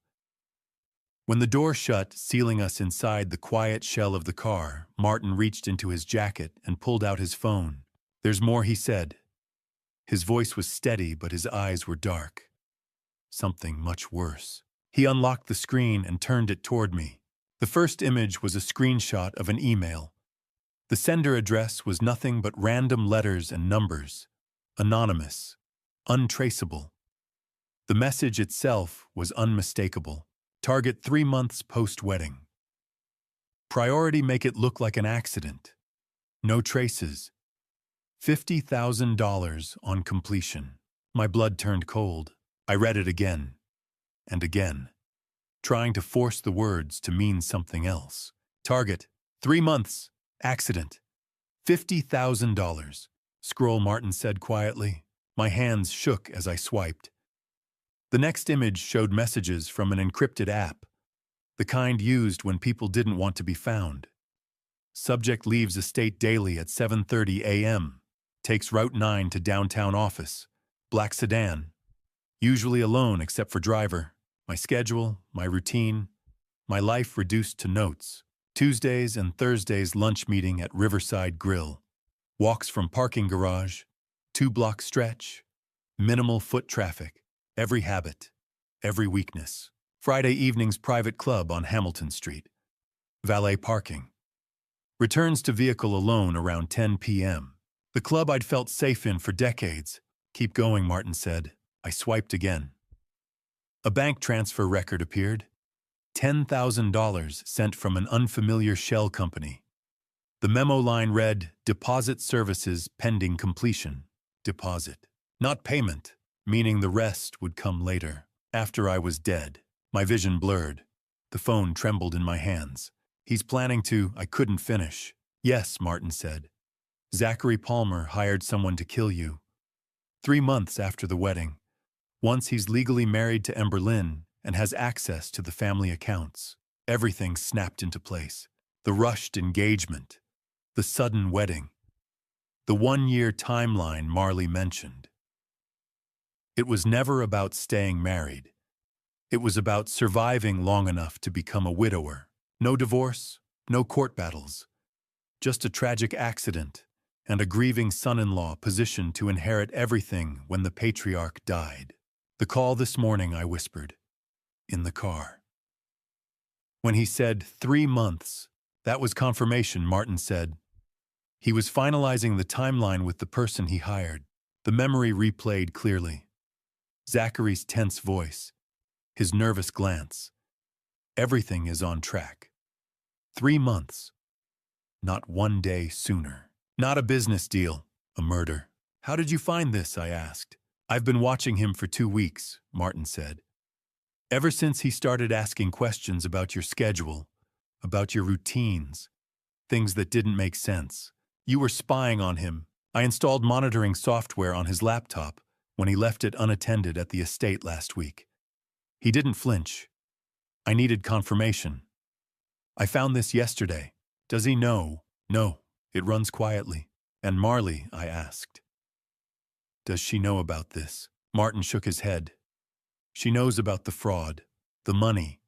When the door shut, sealing us inside the quiet shell of the car, Martin reached into his jacket and pulled out his phone. There's more, he said. His voice was steady, but his eyes were dark. Something much worse. He unlocked the screen and turned it toward me. The first image was a screenshot of an email. The sender address was nothing but random letters and numbers. Anonymous. Untraceable. The message itself was unmistakable. Target 3 months post-wedding. Priority, make it look like an accident. No traces. $50,000 on completion. My blood turned cold. I read it again and again, trying to force the words to mean something else. Target, 3 months, accident, $50,000. Scroll, Martin said quietly. My hands shook as I swiped. The next image showed messages from an encrypted app, the kind used when people didn't want to be found. Subject leaves estate daily at 7:30 a.m. Takes Route 9 to downtown office. Black sedan. Usually alone except for driver. My schedule, my routine, my life reduced to notes. Tuesdays and Thursdays lunch meeting at Riverside Grill. Walks from parking garage, 2-block stretch, minimal foot traffic, every habit, every weakness. Friday evenings private club on Hamilton Street. Valet parking. Returns to vehicle alone around 10 p.m. The club I'd felt safe in for decades. Keep going, Martin said. I swiped again. A bank transfer record appeared. $10,000 sent from an unfamiliar shell company. The memo line read, "Deposit services pending completion." Deposit. Not payment, meaning the rest would come later, after I was dead. My vision blurred. The phone trembled in my hands. He's planning to. I couldn't finish. Yes, Martin said. Zachary Palmer hired someone to kill you. 3 months after the wedding. Once he's legally married to Emberlyn and has access to the family accounts. Everything snapped into place. The rushed engagement. The sudden wedding. The 1-year timeline Marley mentioned. It was never about staying married. It was about surviving long enough to become a widower. No divorce, no court battles. Just a tragic accident and a grieving son-in-law positioned to inherit everything when the patriarch died. The call this morning, I whispered. In the car. When he said 3 months, that was confirmation, Martin said. He was finalizing the timeline with the person he hired. The memory replayed clearly. Zachary's tense voice, his nervous glance. Everything is on track. 3 months. Not 1 day sooner. Not a business deal, a murder. How did you find this? I asked. I've been watching him for 2 weeks, Martin said. Ever since he started asking questions about your schedule, about your routines, things that didn't make sense. You were spying on him. I installed monitoring software on his laptop when he left it unattended at the estate last week. He didn't flinch. I needed confirmation. I found this yesterday. Does he know? No, it runs quietly. And Marley, I asked. Does she know about this? Martin shook his head. She knows about the fraud, the money,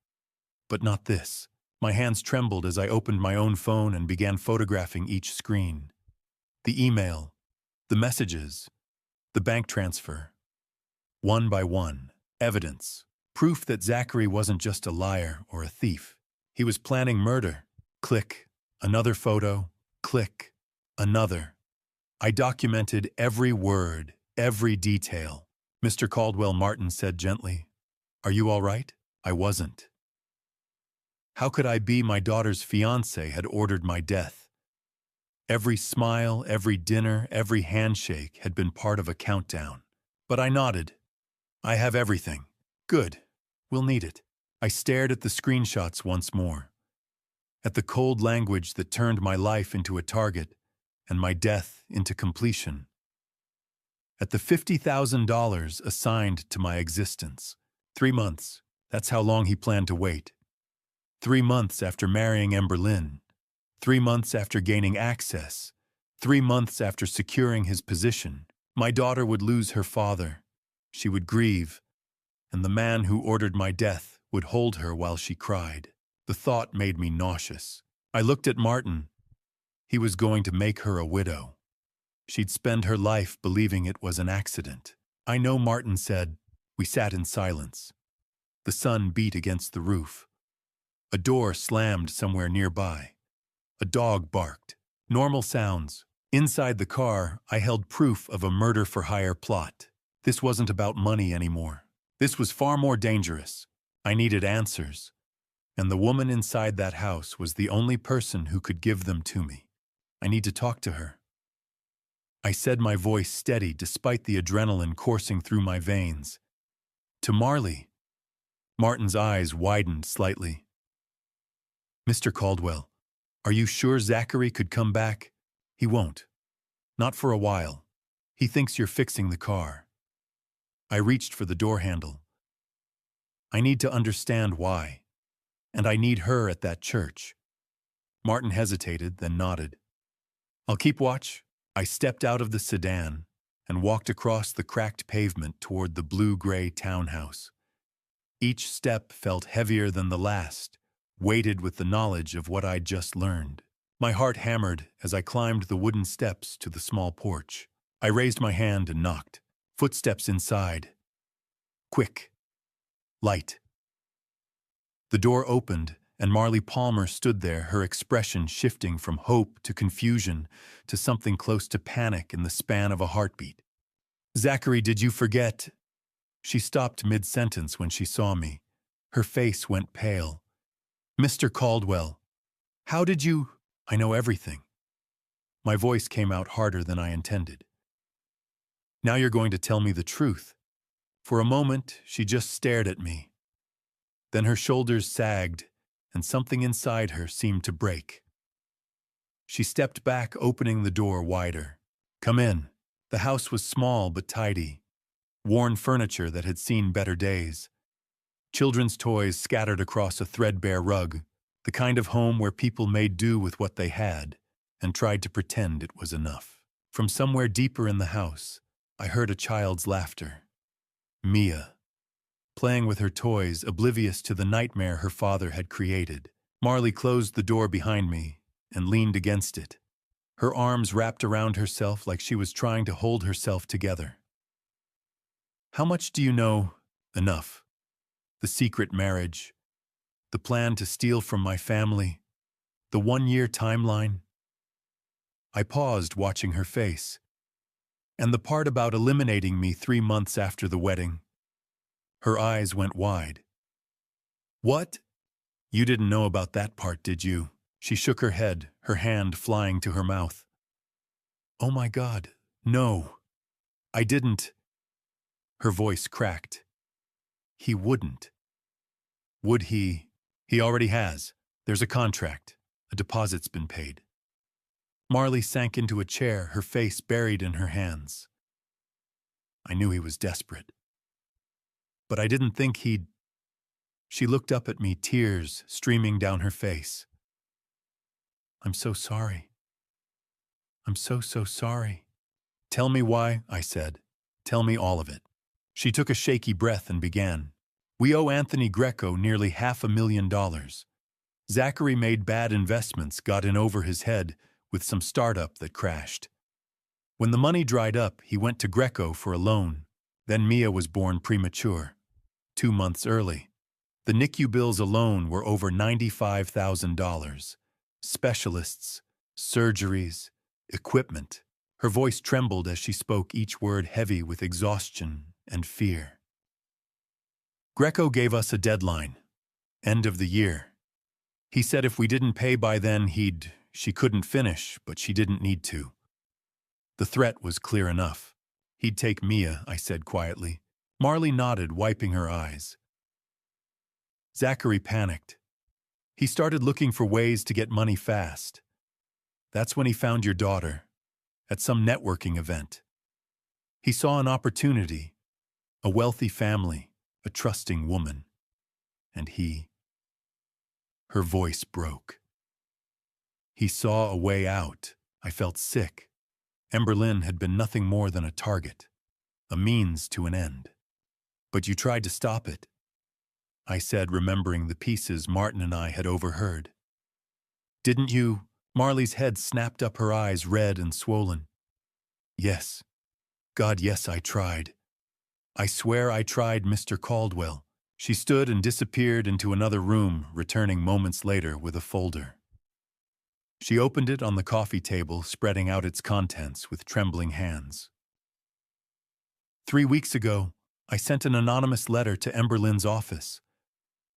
but not this. My hands trembled as I opened my own phone and began photographing each screen. The email, the messages, the bank transfer. One by one, evidence, proof that Zachary wasn't just a liar or a thief. He was planning murder. Click, another photo, click, another. I documented every word, every detail. Mr. Caldwell, Martin said gently. Are you all right? I wasn't. How could I be? My daughter's fiancé had ordered my death. Every smile, every dinner, every handshake had been part of a countdown. But I nodded. I have everything. Good. We'll need it. I stared at the screenshots once more. At the cold language that turned my life into a target and my death into completion. At the $50,000 assigned to my existence. 3 months. That's how long he planned to wait. 3 months after marrying Emberlyn. 3 months after gaining access. 3 months after securing his position. My daughter would lose her father. She would grieve, and the man who ordered my death would hold her while she cried. The thought made me nauseous. I looked at Martin. He was going to make her a widow. She'd spend her life believing it was an accident. I know, Martin said. We sat in silence. The sun beat against the roof. A door slammed somewhere nearby. A dog barked. Normal sounds. Inside the car, I held proof of a murder-for-hire plot. This wasn't about money anymore. This was far more dangerous. I needed answers. And the woman inside that house was the only person who could give them to me. I need to talk to her. I said, my voice steady despite the adrenaline coursing through my veins. To Marley. Martin's eyes widened slightly. Mr. Caldwell, are you sure Zachary could come back? He won't. Not for a while. He thinks you're fixing the car. I reached for the door handle. I need to understand why. And I need her at that church. Martin hesitated, then nodded. I'll keep watch. I stepped out of the sedan and walked across the cracked pavement toward the blue-gray townhouse. Each step felt heavier than the last, weighted with the knowledge of what I'd just learned. My heart hammered as I climbed the wooden steps to the small porch. I raised my hand and knocked. Footsteps inside. Quick. Light. The door opened, and Marley Palmer stood there, her expression shifting from hope to confusion to something close to panic in the span of a heartbeat. "Zachary, did you forget?" She stopped mid-sentence when she saw me. Her face went pale. "Mr. Caldwell, how did you—" "I know everything." My voice came out harder than I intended. "Now you're going to tell me the truth." For a moment, she just stared at me. Then her shoulders sagged, and something inside her seemed to break. She stepped back, opening the door wider. "Come in." The house was small but tidy. Worn furniture that had seen better days. Children's toys scattered across a threadbare rug, the kind of home where people made do with what they had and tried to pretend it was enough. From somewhere deeper in the house, I heard a child's laughter. Mia, playing with her toys, oblivious to the nightmare her father had created. Marley closed the door behind me and leaned against it, her arms wrapped around herself like she was trying to hold herself together. "How much do you know?" "Enough. The secret marriage, the plan to steal from my family, the 1-year timeline." I paused, watching her face. "And the part about eliminating me 3 months after the wedding." Her eyes went wide. "What? You didn't know about that part, did you?" She shook her head, her hand flying to her mouth. "Oh my God, no. I didn't." Her voice cracked. "He wouldn't." "Would he?" "He already has. There's a contract. A deposit's been paid." Marley sank into a chair, her face buried in her hands. I knew he was desperate. But I didn't think he'd... She looked up at me, tears streaming down her face. "I'm so sorry. I'm so sorry." "Tell me why," I said. "Tell me all of it." She took a shaky breath and began. "We owe Anthony Greco nearly $500,000. Zachary made bad investments, got in over his head with some startup that crashed. When the money dried up, he went to Greco for a loan. Then Mia was born premature, 2 months early. The NICU bills alone were over $95,000. Specialists, surgeries, equipment." Her voice trembled as she spoke, each word heavy with exhaustion and fear. "Greco gave us a deadline, end of the year. He said if we didn't pay by then, she couldn't finish, but she didn't need to. The threat was clear enough. He'd take Mia," I said quietly. Marley nodded, wiping her eyes. "Zachary panicked. He started looking for ways to get money fast. That's when he found your daughter, at some networking event. He saw an opportunity, a wealthy family, a trusting woman. And he..." Her voice broke. "He saw a way out." I felt sick. Emberlyn had been nothing more than a target, a means to an end. "But you tried to stop it," I said, remembering the pieces Martin and I had overheard. "Didn't you?" Marley's head snapped up, her eyes red and swollen. "Yes. God, yes, I tried. I swear I tried, Mr. Caldwell." She stood and disappeared into another room, returning moments later with a folder. She opened it on the coffee table, spreading out its contents with trembling hands. 3 weeks ago, I sent an anonymous letter to Emberlyn's office,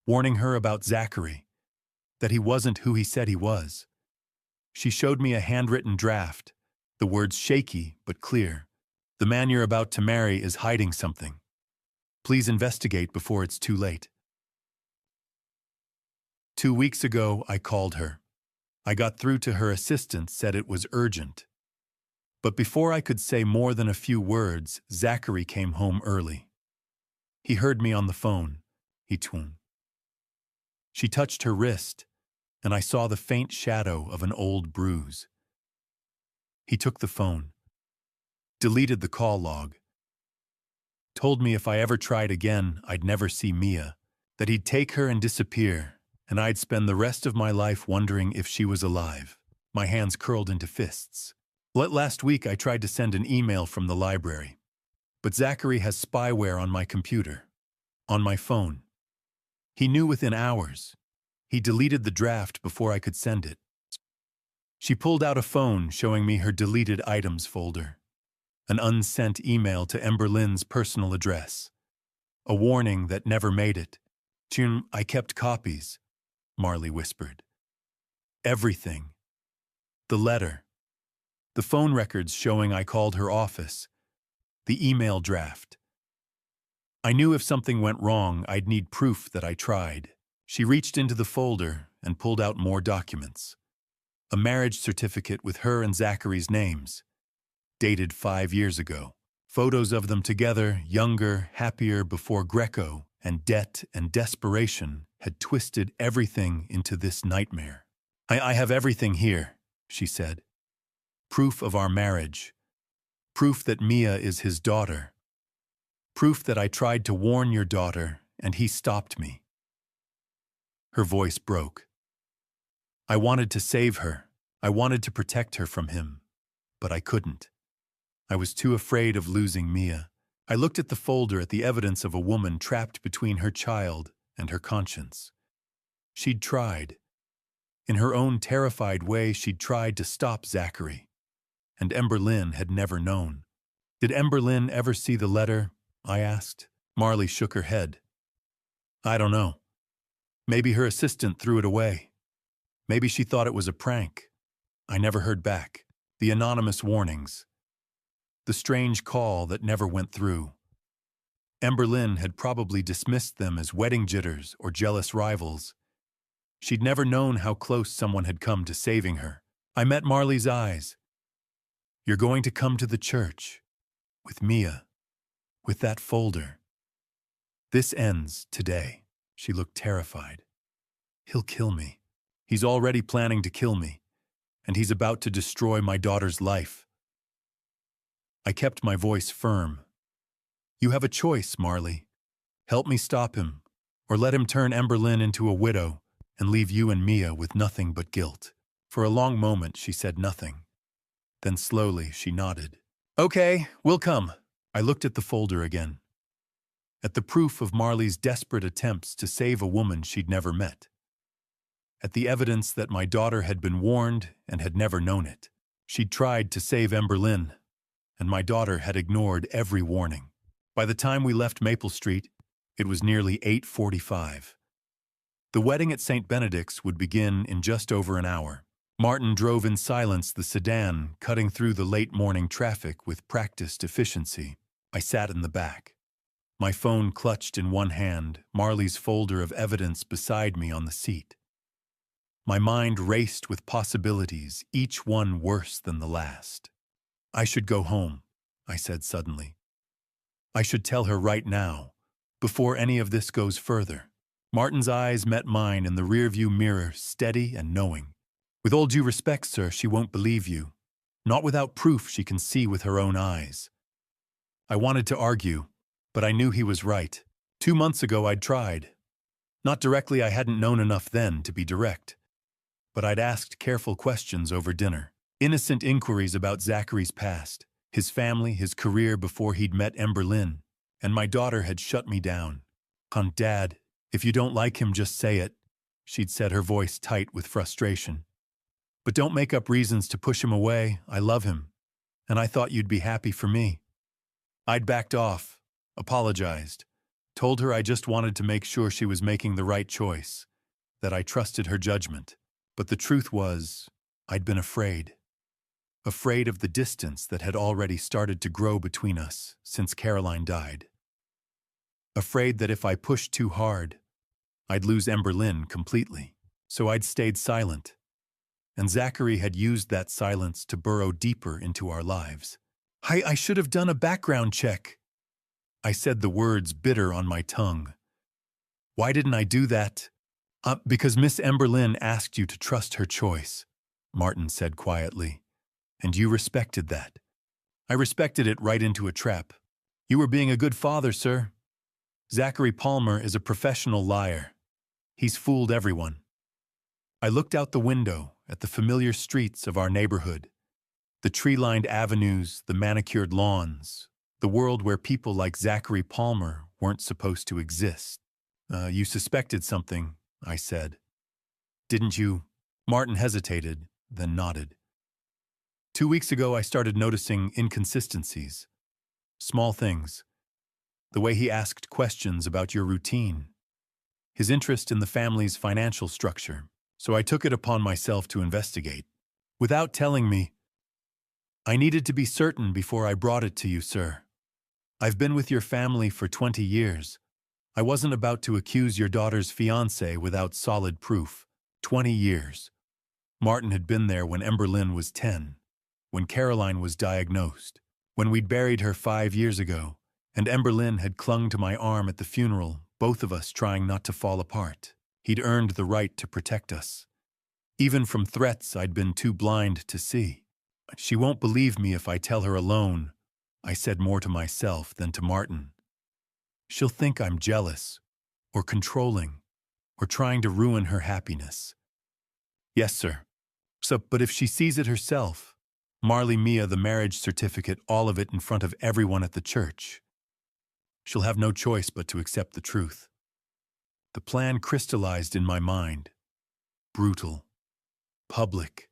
warning her about Zachary, that he wasn't who he said he was. She showed me a handwritten draft, the words shaky but clear. "The man you're about to marry is hiding something. Please investigate before it's too late." 2 weeks ago, I called her. I got through to her assistant, said it was urgent. But before I could say more than a few words, Zachary came home early. He heard me on the phone. He twung. She touched her wrist, and I saw the faint shadow of an old bruise. He took the phone, deleted the call log, told me if I ever tried again, I'd never see Mia. that he'd take her and disappear, and I'd spend the rest of my life wondering if she was alive. My hands curled into fists. Last week I tried to send an email from the library, but Zachary has spyware on my computer, on my phone. He knew within hours. He deleted the draft before I could send it. She pulled out a phone showing me her deleted items folder, an unsent email to Emberlyn's personal address, a warning that never made it. "June, I kept copies," Marley whispered. "Everything. The letter. The phone records showing I called her office. The email draft. I knew if something went wrong, I'd need proof that I tried." She reached into the folder and pulled out more documents. A marriage certificate with her and Zachary's names, dated 5 years ago. Photos of them together, younger, happier before Greco and debt and desperation had twisted everything into this nightmare. I have everything here," she said. "Proof of our marriage. Proof that Mia is his daughter. Proof that I tried to warn your daughter and he stopped me." Her voice broke. "I wanted to save her. I wanted to protect her from him. But I couldn't. I was too afraid of losing Mia." I looked at the folder at the evidence of a woman trapped between her child and her conscience. She'd tried. In her own terrified way, she'd tried to stop Zachary. And Emberlyn had never known. "Did Emberlyn ever see the letter?" I asked. Marley shook her head. "I don't know. Maybe her assistant threw it away. Maybe she thought it was a prank." I never heard back. The anonymous warnings. The strange call that never went through. Emberlyn had probably dismissed them as wedding jitters or jealous rivals. She'd never known how close someone had come to saving her. I met Marley's eyes. "You're going to come to the church. With Mia. With that folder. This ends today." She looked terrified. "He'll kill me. He's already planning to kill me. And he's about to destroy my daughter's life." I kept my voice firm. "You have a choice, Marley. Help me stop him, or let him turn Emberlyn into a widow and leave you and Mia with nothing but guilt." For a long moment she said nothing. Then slowly she nodded. "Okay, we'll come." I looked at the folder again. At the proof of Marley's desperate attempts to save a woman she'd never met. At the evidence that my daughter had been warned and had never known it. She'd tried to save Emberlyn, and my daughter had ignored every warning. By the time we left Maple Street, it was nearly 8:45. The wedding at St. Benedict's would begin in just over an hour. Martin drove in silence the sedan, cutting through the late morning traffic with practiced efficiency. I sat in the back. My phone clutched in one hand, Marley's folder of evidence beside me on the seat. My mind raced with possibilities, each one worse than the last. "I should go home," I said suddenly. "I should tell her right now, before any of this goes further." Martin's eyes met mine in the rearview mirror, steady and knowing. "With all due respect, sir, she won't believe you. Not without proof she can see with her own eyes." I wanted to argue, but I knew he was right. 2 months ago I'd tried. Not directly, I hadn't known enough then to be direct. But I'd asked careful questions over dinner. Innocent inquiries about Zachary's past, his family, his career before he'd met Emberlyn. And my daughter had shut me down. "Dad, if you don't like him, just say it," she'd said, her voice tight with frustration. "But don't make up reasons to push him away. I love him, and I thought you'd be happy for me." I'd backed off, apologized, told her I just wanted to make sure she was making the right choice, that I trusted her judgment. But the truth was, I'd been afraid. Afraid of the distance that had already started to grow between us since Caroline died. Afraid that if I pushed too hard, I'd lose Emberlyn completely. So I'd stayed silent. And Zachary had used that silence to burrow deeper into our lives. I should have done a background check." I said the words bitter on my tongue. "Why didn't I do that?" Because Miss Emberlyn asked you to trust her choice," Martin said quietly. "And you respected that." "I respected it right into a trap. You were being a good father, sir." Zachary Palmer is a professional liar. He's fooled everyone. I looked out the window at the familiar streets of our neighborhood, the tree-lined avenues, the manicured lawns, the world where people like Zachary Palmer weren't supposed to exist. You suspected something, I said. Didn't you? Martin hesitated, then nodded. 2 weeks ago, I started noticing inconsistencies. Small things. The way he asked questions about your routine. His interest in the family's financial structure. So I took it upon myself to investigate. Without telling me, I needed to be certain before I brought it to you, sir. I've been with your family for 20 years. I wasn't about to accuse your daughter's fiancé without solid proof. 20 years. Martin had been there when Emberlyn was 10, when Caroline was diagnosed, when we'd buried her 5 years ago, and Emberlyn had clung to my arm at the funeral, both of us trying not to fall apart. He'd earned the right to protect us. Even from threats I'd been too blind to see. She won't believe me if I tell her alone, I said more to myself than to Martin. She'll think I'm jealous, or controlling, or trying to ruin her happiness. Yes, sir. But if she sees it herself, Marley Mia, the marriage certificate, all of it in front of everyone at the church, she'll have no choice but to accept the truth. The plan crystallized in my mind. Brutal. Public.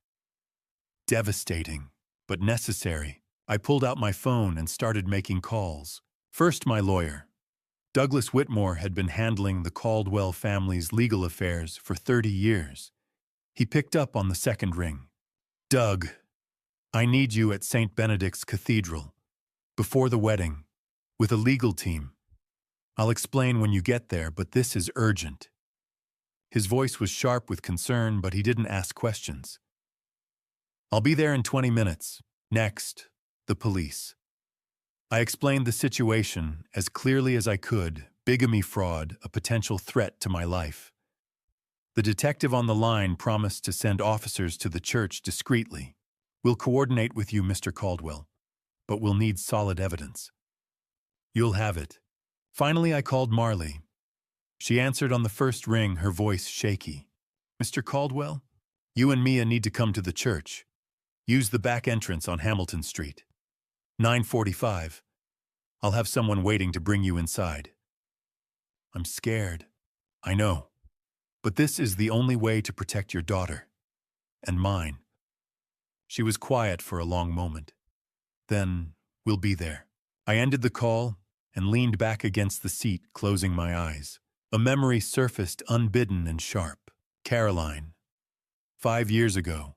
Devastating, but necessary. I pulled out my phone and started making calls. First, my lawyer. Douglas Whitmore had been handling the Caldwell family's legal affairs for 30 years. He picked up on the second ring. Doug, I need you at St. Benedict's Cathedral, before the wedding, with a legal team. I'll explain when you get there, but this is urgent. His voice was sharp with concern, but he didn't ask questions. I'll be there in 20 minutes. Next, the police. I explained the situation as clearly as I could, bigamy fraud, a potential threat to my life. The detective on the line promised to send officers to the church discreetly. We'll coordinate with you, Mr. Caldwell, but we'll need solid evidence. You'll have it. Finally, I called Marley. She answered on the first ring, her voice shaky. Mr. Caldwell, you and Mia need to come to the church. Use the back entrance on Hamilton Street. 9:45. I'll have someone waiting to bring you inside. I'm scared. I know. But this is the only way to protect your daughter. And mine. She was quiet for a long moment. Then, we'll be there. I ended the call and leaned back against the seat, closing my eyes. A memory surfaced unbidden and sharp. Caroline. 5 years ago.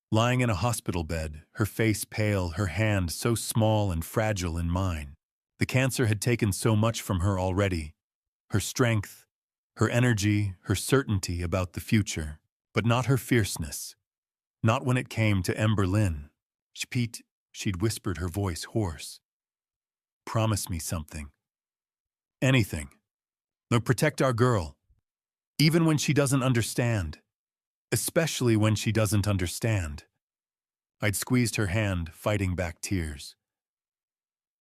Lying in a hospital bed, her face pale, her hand so small and fragile in mine. The cancer had taken so much from her already. Her strength, her energy, her certainty about the future, but not her fierceness. Not when it came to Emberlyn. Pete, she'd whispered, her voice hoarse. Promise me something. Anything. No, protect our girl. Even when she doesn't understand. Especially when she doesn't understand. I'd squeezed her hand, fighting back tears.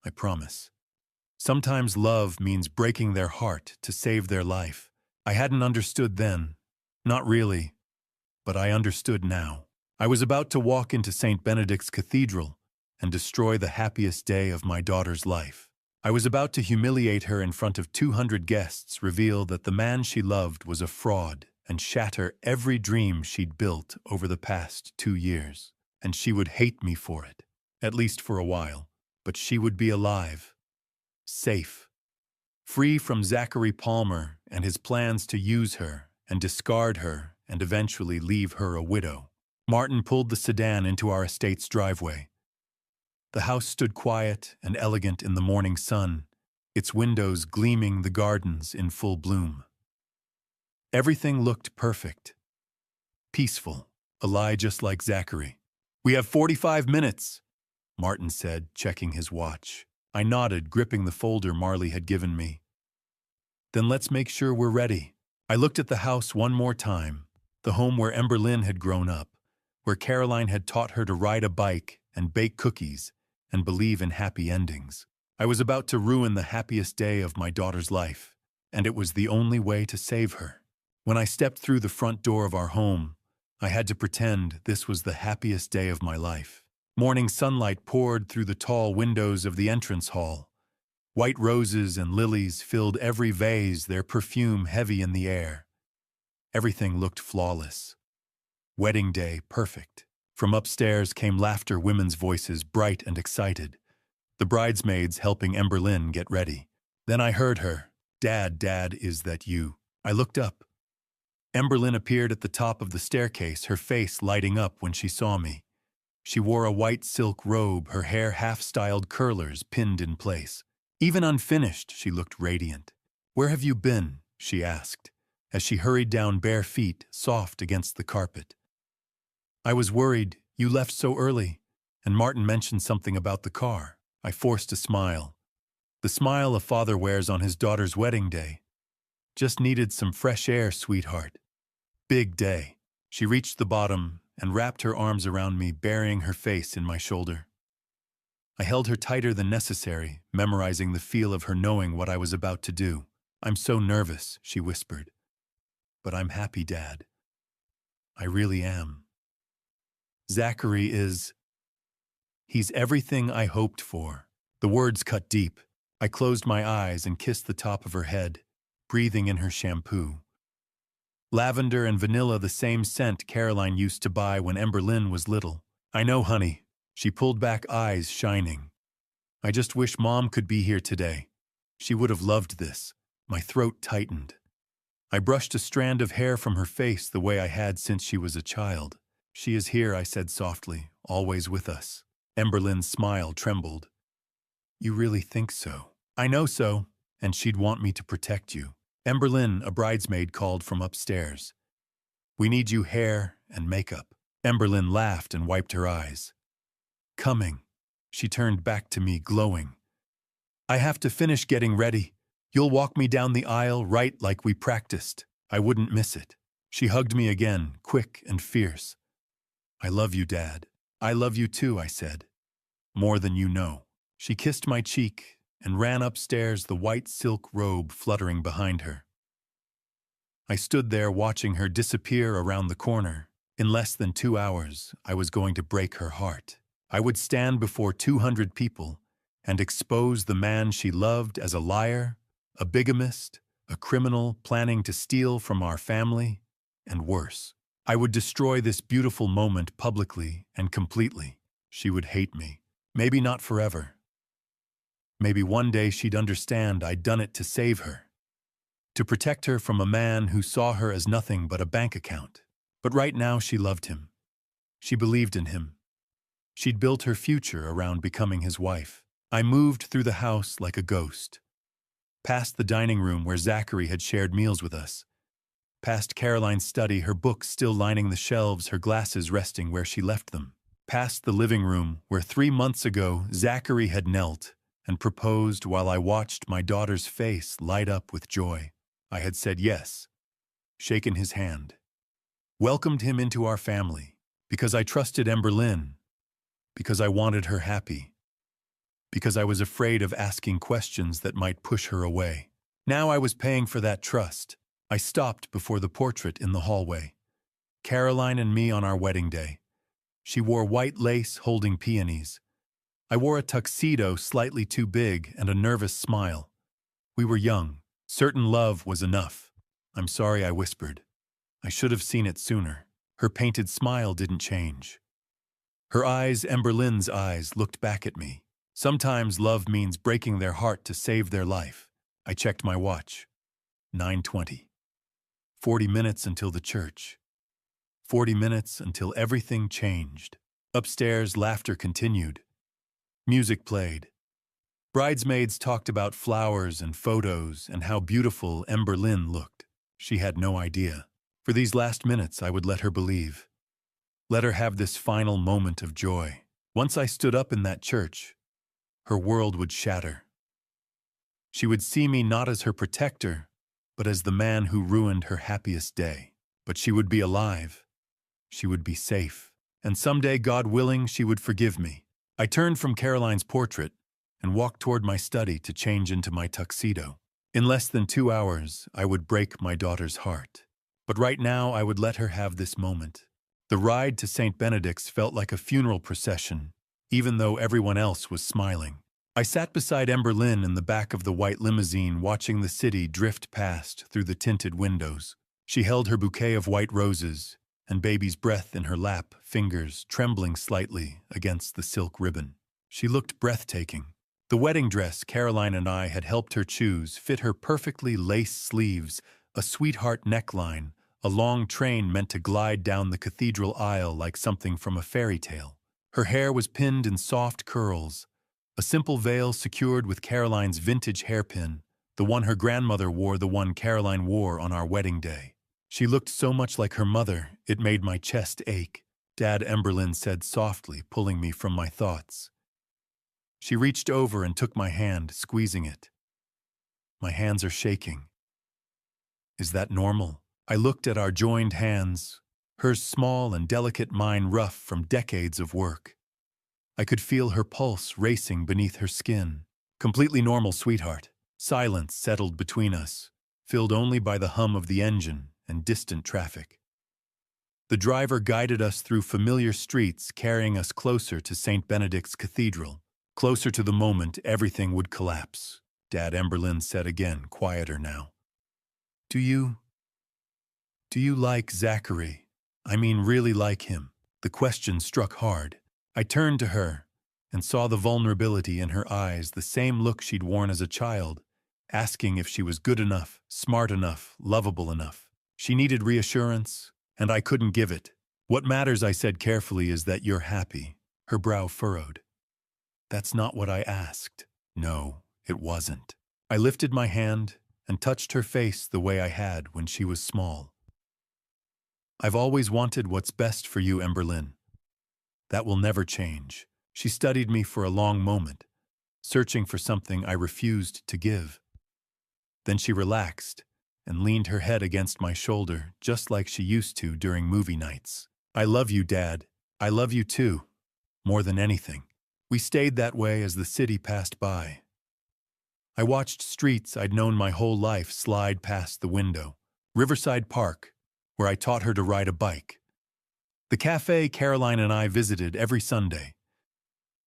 I promise. Sometimes love means breaking their heart to save their life. I hadn't understood then. Not really. But I understood now. I was about to walk into St. Benedict's Cathedral and destroy the happiest day of my daughter's life. I was about to humiliate her in front of 200 guests, reveal that the man she loved was a fraud, and shatter every dream she'd built over the past 2 years. And she would hate me for it, at least for a while. But she would be alive. Safe. Free from Zachary Palmer and his plans to use her and discard her and eventually leave her a widow. Martin pulled the sedan into our estate's driveway. The house stood quiet and elegant in the morning sun, its windows gleaming, the gardens in full bloom. Everything looked perfect. Peaceful, a lie just like Zachary. We have 45 minutes, Martin said, checking his watch. I nodded, gripping the folder Marley had given me. Then let's make sure we're ready. I looked at the house one more time, the home where Emberlyn had grown up, where Caroline had taught her to ride a bike and bake cookies and believe in happy endings. I was about to ruin the happiest day of my daughter's life, and it was the only way to save her. When I stepped through the front door of our home, I had to pretend this was the happiest day of my life. Morning sunlight poured through the tall windows of the entrance hall. White roses and lilies filled every vase, their perfume heavy in the air. Everything looked flawless. Wedding day perfect. From upstairs came laughter, women's voices bright and excited. The bridesmaids helping Emberlyn get ready. Then I heard her, "Dad, Dad, is that you?" I looked up. Emberlyn appeared at the top of the staircase, her face lighting up when she saw me. She wore a white silk robe, her hair half-styled curlers pinned in place. Even unfinished, she looked radiant. "Where have you been?" she asked, as she hurried down bare feet, soft against the carpet. "I was worried. You left so early." And Martin mentioned something about the car. I forced a smile. The smile a father wears on his daughter's wedding day. "Just needed some fresh air, sweetheart." Big day. She reached the bottom and wrapped her arms around me, burying her face in my shoulder. I held her tighter than necessary, memorizing the feel of her knowing what I was about to do. "I'm so nervous," she whispered. "But I'm happy, Dad. I really am. Zachary is... he's everything I hoped for." The words cut deep. I closed my eyes and kissed the top of her head, breathing in her shampoo. Lavender and vanilla, the same scent Caroline used to buy when Emberlyn was little. "I know, honey." She pulled back, eyes shining. "I just wish Mom could be here today. She would have loved this." My throat tightened. I brushed a strand of hair from her face the way I had since she was a child. "She is here," I said softly, "always with us." Emberlyn's smile trembled. "You really think so?" "I know so, and she'd want me to protect you." Emberlyn, a bridesmaid, called from upstairs. "We need you hair and makeup." Emberlyn laughed and wiped her eyes. "Coming." She turned back to me, glowing. "I have to finish getting ready. You'll walk me down the aisle right like we practiced. I wouldn't miss it." She hugged me again, quick and fierce. "I love you, Dad." "I love you too," I said. "More than you know." She kissed my cheek and ran upstairs, the white silk robe fluttering behind her. I stood there watching her disappear around the corner. In less than 2 hours, I was going to break her heart. I would stand before 200 people and expose the man she loved as a liar, a bigamist, a criminal planning to steal from our family, and worse. I would destroy this beautiful moment publicly and completely. She would hate me. Maybe not forever. Maybe one day she'd understand I'd done it to save her, to protect her from a man who saw her as nothing but a bank account. But right now she loved him. She believed in him. She'd built her future around becoming his wife. I moved through the house like a ghost. Past the dining room where Zachary had shared meals with us. Past Caroline's study, her books still lining the shelves, her glasses resting where she left them. Past the living room where 3 months ago Zachary had knelt and proposed while I watched my daughter's face light up with joy. I had said yes, shaken his hand, welcomed him into our family, because I trusted Emberlyn, because I wanted her happy, because I was afraid of asking questions that might push her away. Now I was paying for that trust. I stopped before the portrait in the hallway. Caroline and me on our wedding day. She wore white lace holding peonies. I wore a tuxedo slightly too big and a nervous smile. We were young. Certain love was enough. "I'm sorry," I whispered. "I should have seen it sooner." Her painted smile didn't change. Her eyes, Emberlyn's eyes, looked back at me. Sometimes love means breaking their heart to save their life. I checked my watch. 9:20. 40 minutes until the church. 40 minutes until everything changed. Upstairs, laughter continued. Music played. Bridesmaids talked about flowers and photos and how beautiful Emberlyn looked. She had no idea. For these last minutes, I would let her believe. Let her have this final moment of joy. Once I stood up in that church, her world would shatter. She would see me not as her protector, but as the man who ruined her happiest day. But she would be alive. She would be safe. And someday, God willing, she would forgive me. I turned from Caroline's portrait and walked toward my study to change into my tuxedo. In less than 2 hours, I would break my daughter's heart. But right now, I would let her have this moment. The ride to St. Benedict's felt like a funeral procession, even though everyone else was smiling. I sat beside Emberlyn in the back of the white limousine, watching the city drift past through the tinted windows. She held her bouquet of white roses and baby's breath in her lap, fingers trembling slightly against the silk ribbon. She looked breathtaking. The wedding dress Caroline and I had helped her choose fit her perfectly, lace sleeves, a sweetheart neckline, a long train meant to glide down the cathedral aisle like something from a fairy tale. Her hair was pinned in soft curls, a simple veil secured with Caroline's vintage hairpin, the one her grandmother wore, the one Caroline wore on our wedding day. She looked so much like her mother, it made my chest ache. Dad, Emberlyn said softly, pulling me from my thoughts. She reached over and took my hand, squeezing it. My hands are shaking. Is that normal? I looked at our joined hands, hers small and delicate, mine rough from decades of work. I could feel her pulse racing beneath her skin. Completely normal, sweetheart. Silence settled between us, filled only by the hum of the engine and distant traffic. The driver guided us through familiar streets, carrying us closer to St. Benedict's Cathedral, closer to the moment everything would collapse. Dad, Emberlyn said again, quieter now. Do you like Zachary? I mean, really like him? The question struck hard. I turned to her and saw the vulnerability in her eyes, the same look she'd worn as a child, asking if she was good enough, smart enough, lovable enough. She needed reassurance, and I couldn't give it. What matters, I said carefully, is that you're happy. Her brow furrowed. That's not what I asked. No, it wasn't. I lifted my hand and touched her face the way I had when she was small. I've always wanted what's best for you, Emberlyn. That will never change. She studied me for a long moment, searching for something I refused to give. Then she relaxed and leaned her head against my shoulder, just like she used to during movie nights. I love you, Dad. I love you too, more than anything. We stayed that way as the city passed by. I watched streets I'd known my whole life slide past the window. Riverside Park, where I taught her to ride a bike. The cafe Caroline and I visited every Sunday.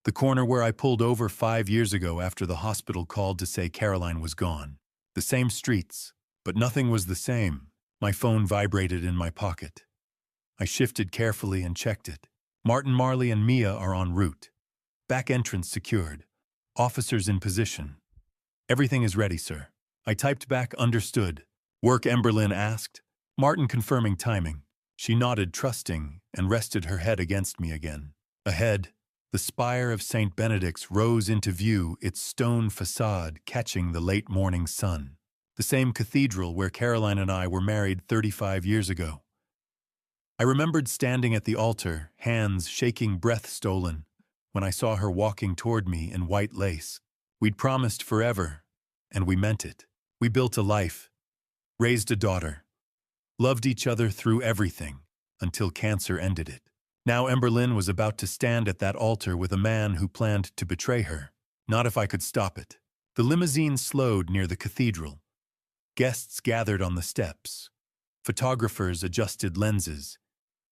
The corner where I pulled over 5 years ago after the hospital called to say Caroline was gone. The same streets, but nothing was the same. My phone vibrated in my pocket. I shifted carefully and checked it. Martin, Marley, and Mia are en route. Back entrance secured. Officers in position. Everything is ready, sir. I typed back, understood. Work, Emberlyn asked. Martin confirming timing. She nodded, trusting, and rested her head against me again. Ahead, the spire of St. Benedict's rose into view, its stone facade catching the late morning sun. The same cathedral where Caroline and I were married 35 years ago. I remembered standing at the altar, hands shaking, breath stolen, when I saw her walking toward me in white lace. We'd promised forever, and we meant it. We built a life, raised a daughter, loved each other through everything, until cancer ended it. Now Emberlyn was about to stand at that altar with a man who planned to betray her. Not if I could stop it. The limousine slowed near the cathedral. Guests gathered on the steps. Photographers adjusted lenses.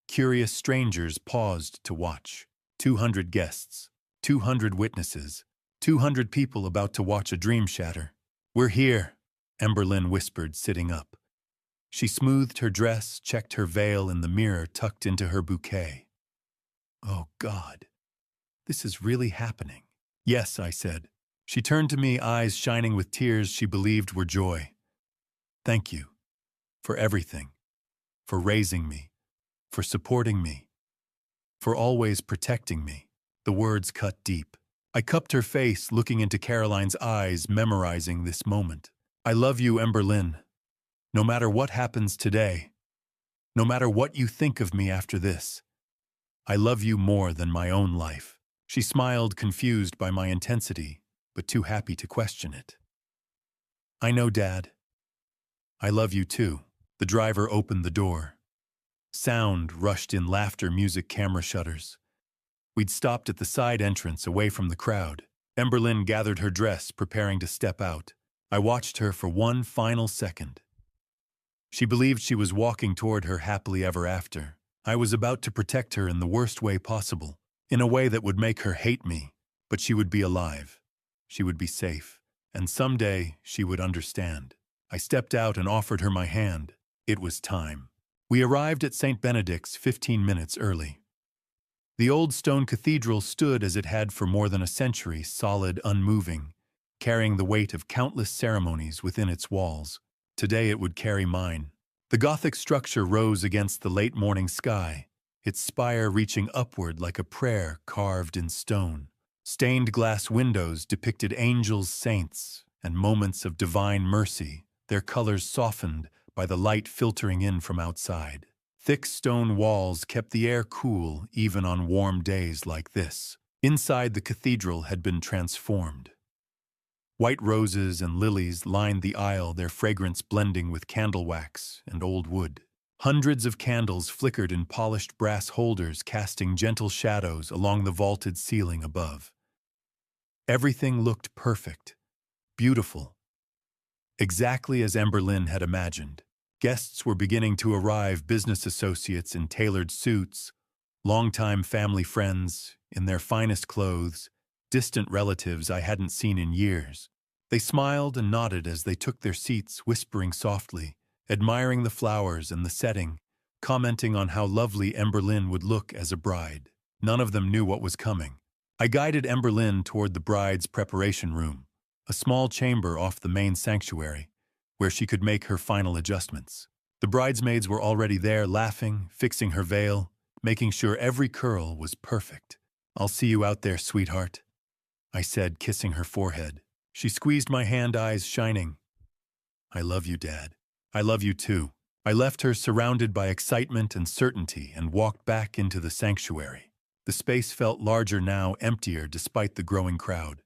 Curious strangers paused to watch. 200 guests, 200 witnesses, 200 people about to watch a dream shatter. We're here, Emberlyn whispered, sitting up. She smoothed her dress, checked her veil in the mirror tucked into her bouquet. Oh, God, this is really happening. Yes, I said. She turned to me, eyes shining with tears she believed were joy. Thank you for everything, for raising me, for supporting me, for always protecting me. The words cut deep. I cupped her face, looking into Caroline's eyes, memorizing this moment. I love you, Emberlyn. No matter what happens today, no matter what you think of me after this, I love you more than my own life. She smiled, confused by my intensity, but too happy to question it. I know, Dad. I love you too. The driver opened the door. Sound rushed in, laughter, music, camera shutters. We'd stopped at the side entrance, away from the crowd. Emberlyn gathered her dress, preparing to step out. I watched her for one final second. She believed she was walking toward her happily ever after. I was about to protect her in the worst way possible, in a way that would make her hate me, but she would be alive. She would be safe, and someday she would understand. I stepped out and offered her my hand. It was time. We arrived at St. Benedict's 15 minutes early. The old stone cathedral stood as it had for more than a century, solid, unmoving, carrying the weight of countless ceremonies within its walls. Today it would carry mine. The Gothic structure rose against the late morning sky, its spire reaching upward like a prayer carved in stone. Stained glass windows depicted angels, saints, and moments of divine mercy, their colors softened by the light filtering in from outside. Thick stone walls kept the air cool even on warm days like this. Inside, the cathedral had been transformed. White roses and lilies lined the aisle, their fragrance blending with candle wax and old wood. Hundreds of candles flickered in polished brass holders, casting gentle shadows along the vaulted ceiling above. Everything looked perfect, beautiful, exactly as Emberlyn had imagined. Guests were beginning to arrive, business associates in tailored suits, longtime family friends in their finest clothes, distant relatives I hadn't seen in years. They smiled and nodded as they took their seats, whispering softly, admiring the flowers and the setting, commenting on how lovely Emberlyn would look as a bride. None of them knew what was coming. I guided Emberlyn toward the bride's preparation room, a small chamber off the main sanctuary, where she could make her final adjustments. The bridesmaids were already there, laughing, fixing her veil, making sure every curl was perfect. "I'll see you out there, sweetheart," I said, kissing her forehead. She squeezed my hand, eyes shining. "I love you, Dad. I love you too." I left her surrounded by excitement and certainty and walked back into the sanctuary. The space felt larger now, emptier despite the growing crowd.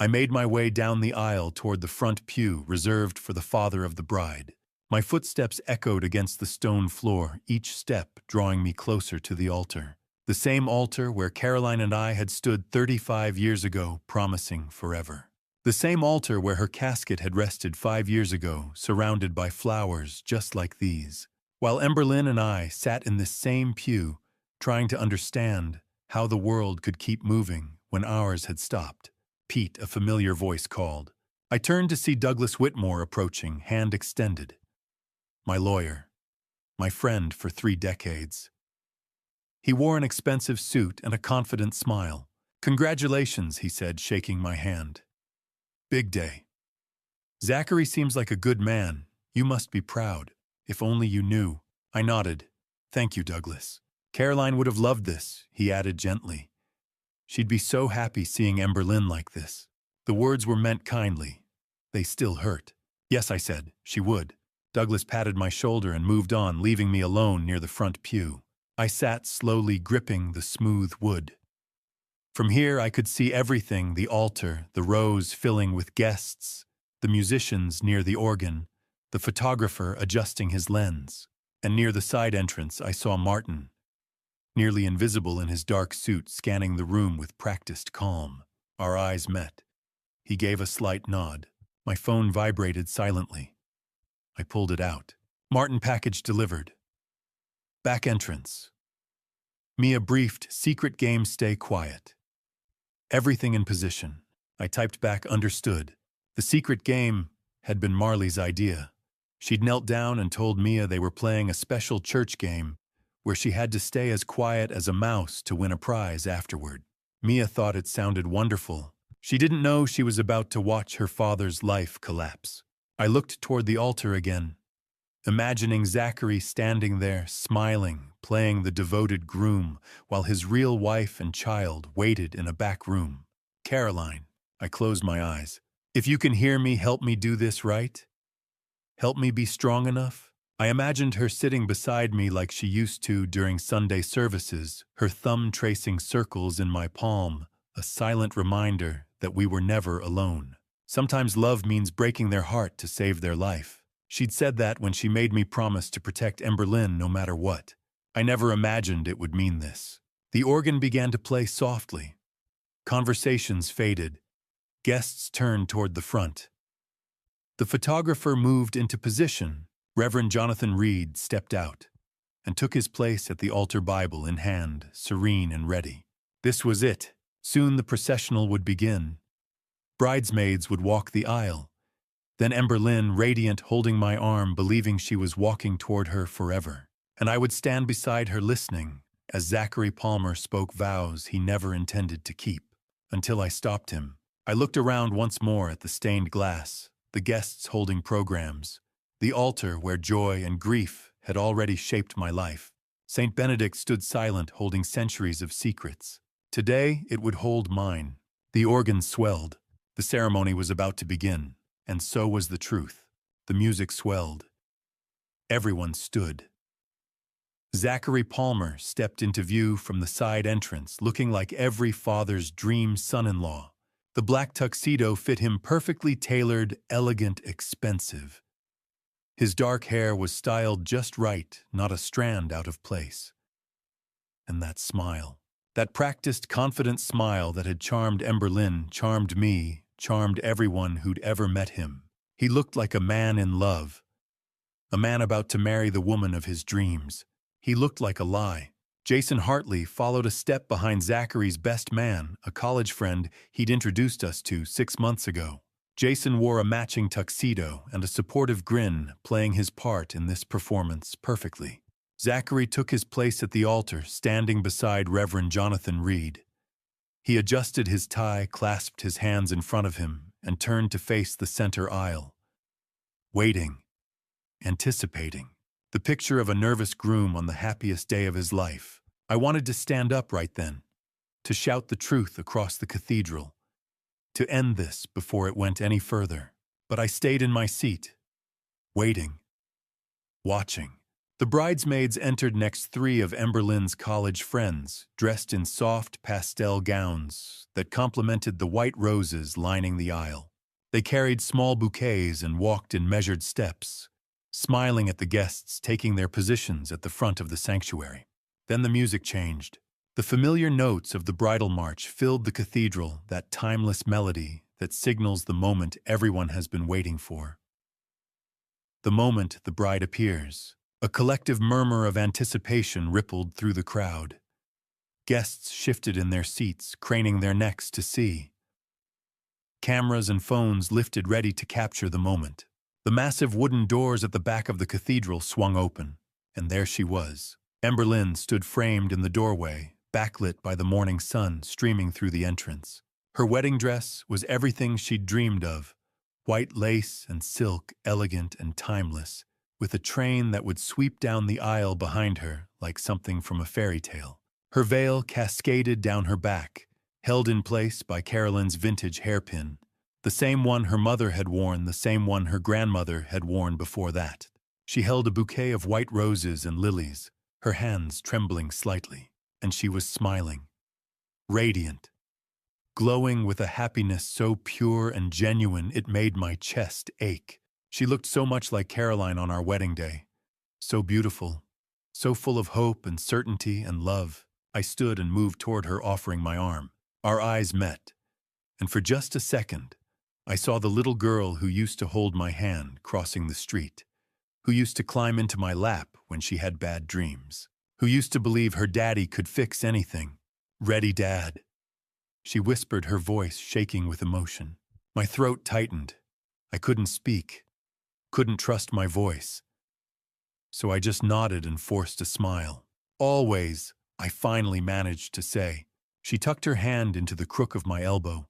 I made my way down the aisle toward the front pew reserved for the father of the bride. My footsteps echoed against the stone floor, each step drawing me closer to the altar. The same altar where Caroline and I had stood 35 years ago, promising forever. The same altar where her casket had rested 5 years ago, surrounded by flowers just like these. While Emberlyn and I sat in this same pew, trying to understand how the world could keep moving when ours had stopped. "Pete," a familiar voice called. I turned to see Douglas Whitmore approaching, hand extended. My lawyer. My friend for 3 decades. He wore an expensive suit and a confident smile. "Congratulations," he said, shaking my hand. "Big day. Zachary seems like a good man. You must be proud. If only you knew." I nodded. "Thank you, Douglas. Caroline would have loved this," he added gently. "She'd be so happy seeing Emberlyn like this." The words were meant kindly. They still hurt. "Yes," I said, "she would." Douglas patted my shoulder and moved on, leaving me alone near the front pew. I sat slowly, gripping the smooth wood. From here I could see everything: the altar, the rows filling with guests, the musicians near the organ, the photographer adjusting his lens. And near the side entrance I saw Martin, nearly invisible in his dark suit, scanning the room with practiced calm. Our eyes met. He gave a slight nod. My phone vibrated silently. I pulled it out. "Martin, package delivered." Back entrance. Mia briefed, "Secret game, stay quiet." "Everything in position." I typed back, "Understood." The secret game had been Marley's idea. She'd knelt down and told Mia they were playing a special church game where she had to stay as quiet as a mouse to win a prize afterward. Mia thought it sounded wonderful. She didn't know she was about to watch her father's life collapse. I looked toward the altar again, imagining Zachary standing there, smiling, playing the devoted groom, while his real wife and child waited in a back room. "Caroline," I closed my eyes. "If you can hear me, help me do this right. Help me be strong enough." I imagined her sitting beside me like she used to during Sunday services, her thumb tracing circles in my palm, a silent reminder that we were never alone. Sometimes love means breaking their heart to save their life. She'd said that when she made me promise to protect Emberlyn no matter what. I never imagined it would mean this. The organ began to play softly. Conversations faded. Guests turned toward the front. The photographer moved into position. Reverend Jonathan Reed stepped out and took his place at the altar, Bible in hand, serene and ready. This was it. Soon the processional would begin. Bridesmaids would walk the aisle. Then Emberlyn, radiant, holding my arm, believing she was walking toward her forever. And I would stand beside her listening as Zachary Palmer spoke vows he never intended to keep. Until I stopped him. I looked around once more at the stained glass, the guests holding programs, the altar where joy and grief had already shaped my life. Saint Benedict stood silent, holding centuries of secrets. Today it would hold mine. The organ swelled. The ceremony was about to begin, and so was the truth. The music swelled. Everyone stood. Zachary Palmer stepped into view from the side entrance, looking like every father's dream son-in-law. The black tuxedo fit him perfectly tailored, elegant, expensive. His dark hair was styled just right, not a strand out of place. And that smile, that practiced, confident smile that had charmed Emberlyn, charmed me, charmed everyone who'd ever met him. He looked like a man in love, a man about to marry the woman of his dreams. He looked like a lie. Jason Hartley followed a step behind Zachary's best man, a college friend he'd introduced us to 6 months ago. Jason wore a matching tuxedo and a supportive grin, playing his part in this performance perfectly. Zachary took his place at the altar, standing beside Reverend Jonathan Reed. He adjusted his tie, clasped his hands in front of him, and turned to face the center aisle. Waiting, anticipating. The picture of a nervous groom on the happiest day of his life. I wanted to stand up right then, to shout the truth across the cathedral, to end this before it went any further. But I stayed in my seat, waiting, watching. The bridesmaids entered next, 3 of Emberlyn's college friends, dressed in soft pastel gowns that complemented the white roses lining the aisle. They carried small bouquets and walked in measured steps, smiling at the guests taking their positions at the front of the sanctuary. Then the music changed. The familiar notes of the bridal march filled the cathedral, that timeless melody that signals the moment everyone has been waiting for. The moment the bride appears, a collective murmur of anticipation rippled through the crowd. Guests shifted in their seats, craning their necks to see. Cameras and phones lifted, ready to capture the moment. The massive wooden doors at the back of the cathedral swung open, and there she was. Emberlyn stood framed in the doorway, backlit by the morning sun streaming through the entrance. Her wedding dress was everything she'd dreamed of, white lace and silk, elegant and timeless, with a train that would sweep down the aisle behind her like something from a fairy tale. Her veil cascaded down her back, held in place by Carolyn's vintage hairpin, the same one her mother had worn, the same one her grandmother had worn before that. She held a bouquet of white roses and lilies, her hands trembling slightly, and she was smiling, radiant, glowing with a happiness so pure and genuine it made my chest ache. She looked so much like Caroline on our wedding day, so beautiful, so full of hope and certainty and love. I stood and moved toward her, offering my arm. Our eyes met, and for just a second, I saw the little girl who used to hold my hand crossing the street, who used to climb into my lap when she had bad dreams, who used to believe her daddy could fix anything. "Ready, Dad?" She whispered, her voice shaking with emotion. My throat tightened. I couldn't speak, couldn't trust my voice. So I just nodded and forced a smile. "Always," I finally managed to say. She tucked her hand into the crook of my elbow,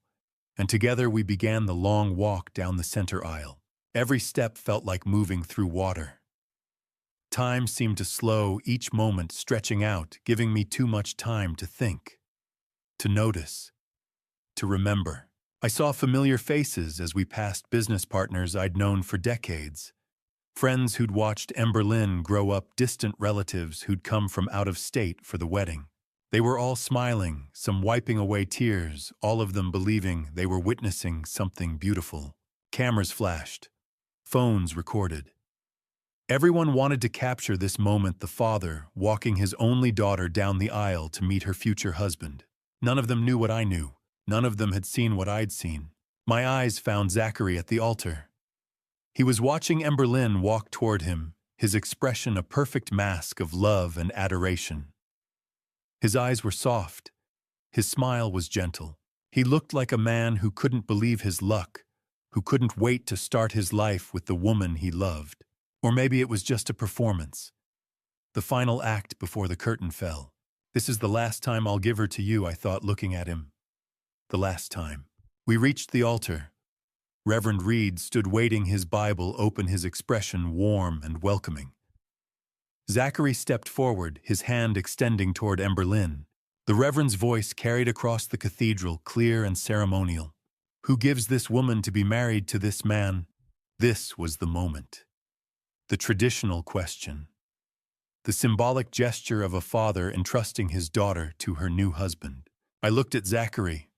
and together we began the long walk down the center aisle. Every step felt like moving through water. Time seemed to slow, each moment stretching out, giving me too much time to think, to notice, to remember. I saw familiar faces as we passed, business partners I'd known for decades, friends who'd watched Emberlyn grow up, distant relatives who'd come from out of state for the wedding. They were all smiling, some wiping away tears, all of them believing they were witnessing something beautiful. Cameras flashed. Phones recorded. Everyone wanted to capture this moment, the father walking his only daughter down the aisle to meet her future husband. None of them knew what I knew. None of them had seen what I'd seen. My eyes found Zachary at the altar. He was watching Emberlyn walk toward him, his expression a perfect mask of love and adoration. His eyes were soft. His smile was gentle. He looked like a man who couldn't believe his luck, who couldn't wait to start his life with the woman he loved. Or maybe it was just a performance. The final act before the curtain fell. This is the last time I'll give her to you, I thought, looking at him. The last time. We reached the altar. Reverend Reed stood waiting, his Bible open, his expression warm and welcoming. Zachary stepped forward, his hand extending toward Emberlyn. The Reverend's voice carried across the cathedral, clear and ceremonial. Who gives this woman to be married to this man? This was the moment. The traditional question. The symbolic gesture of a father entrusting his daughter to her new husband. I looked at Zachary,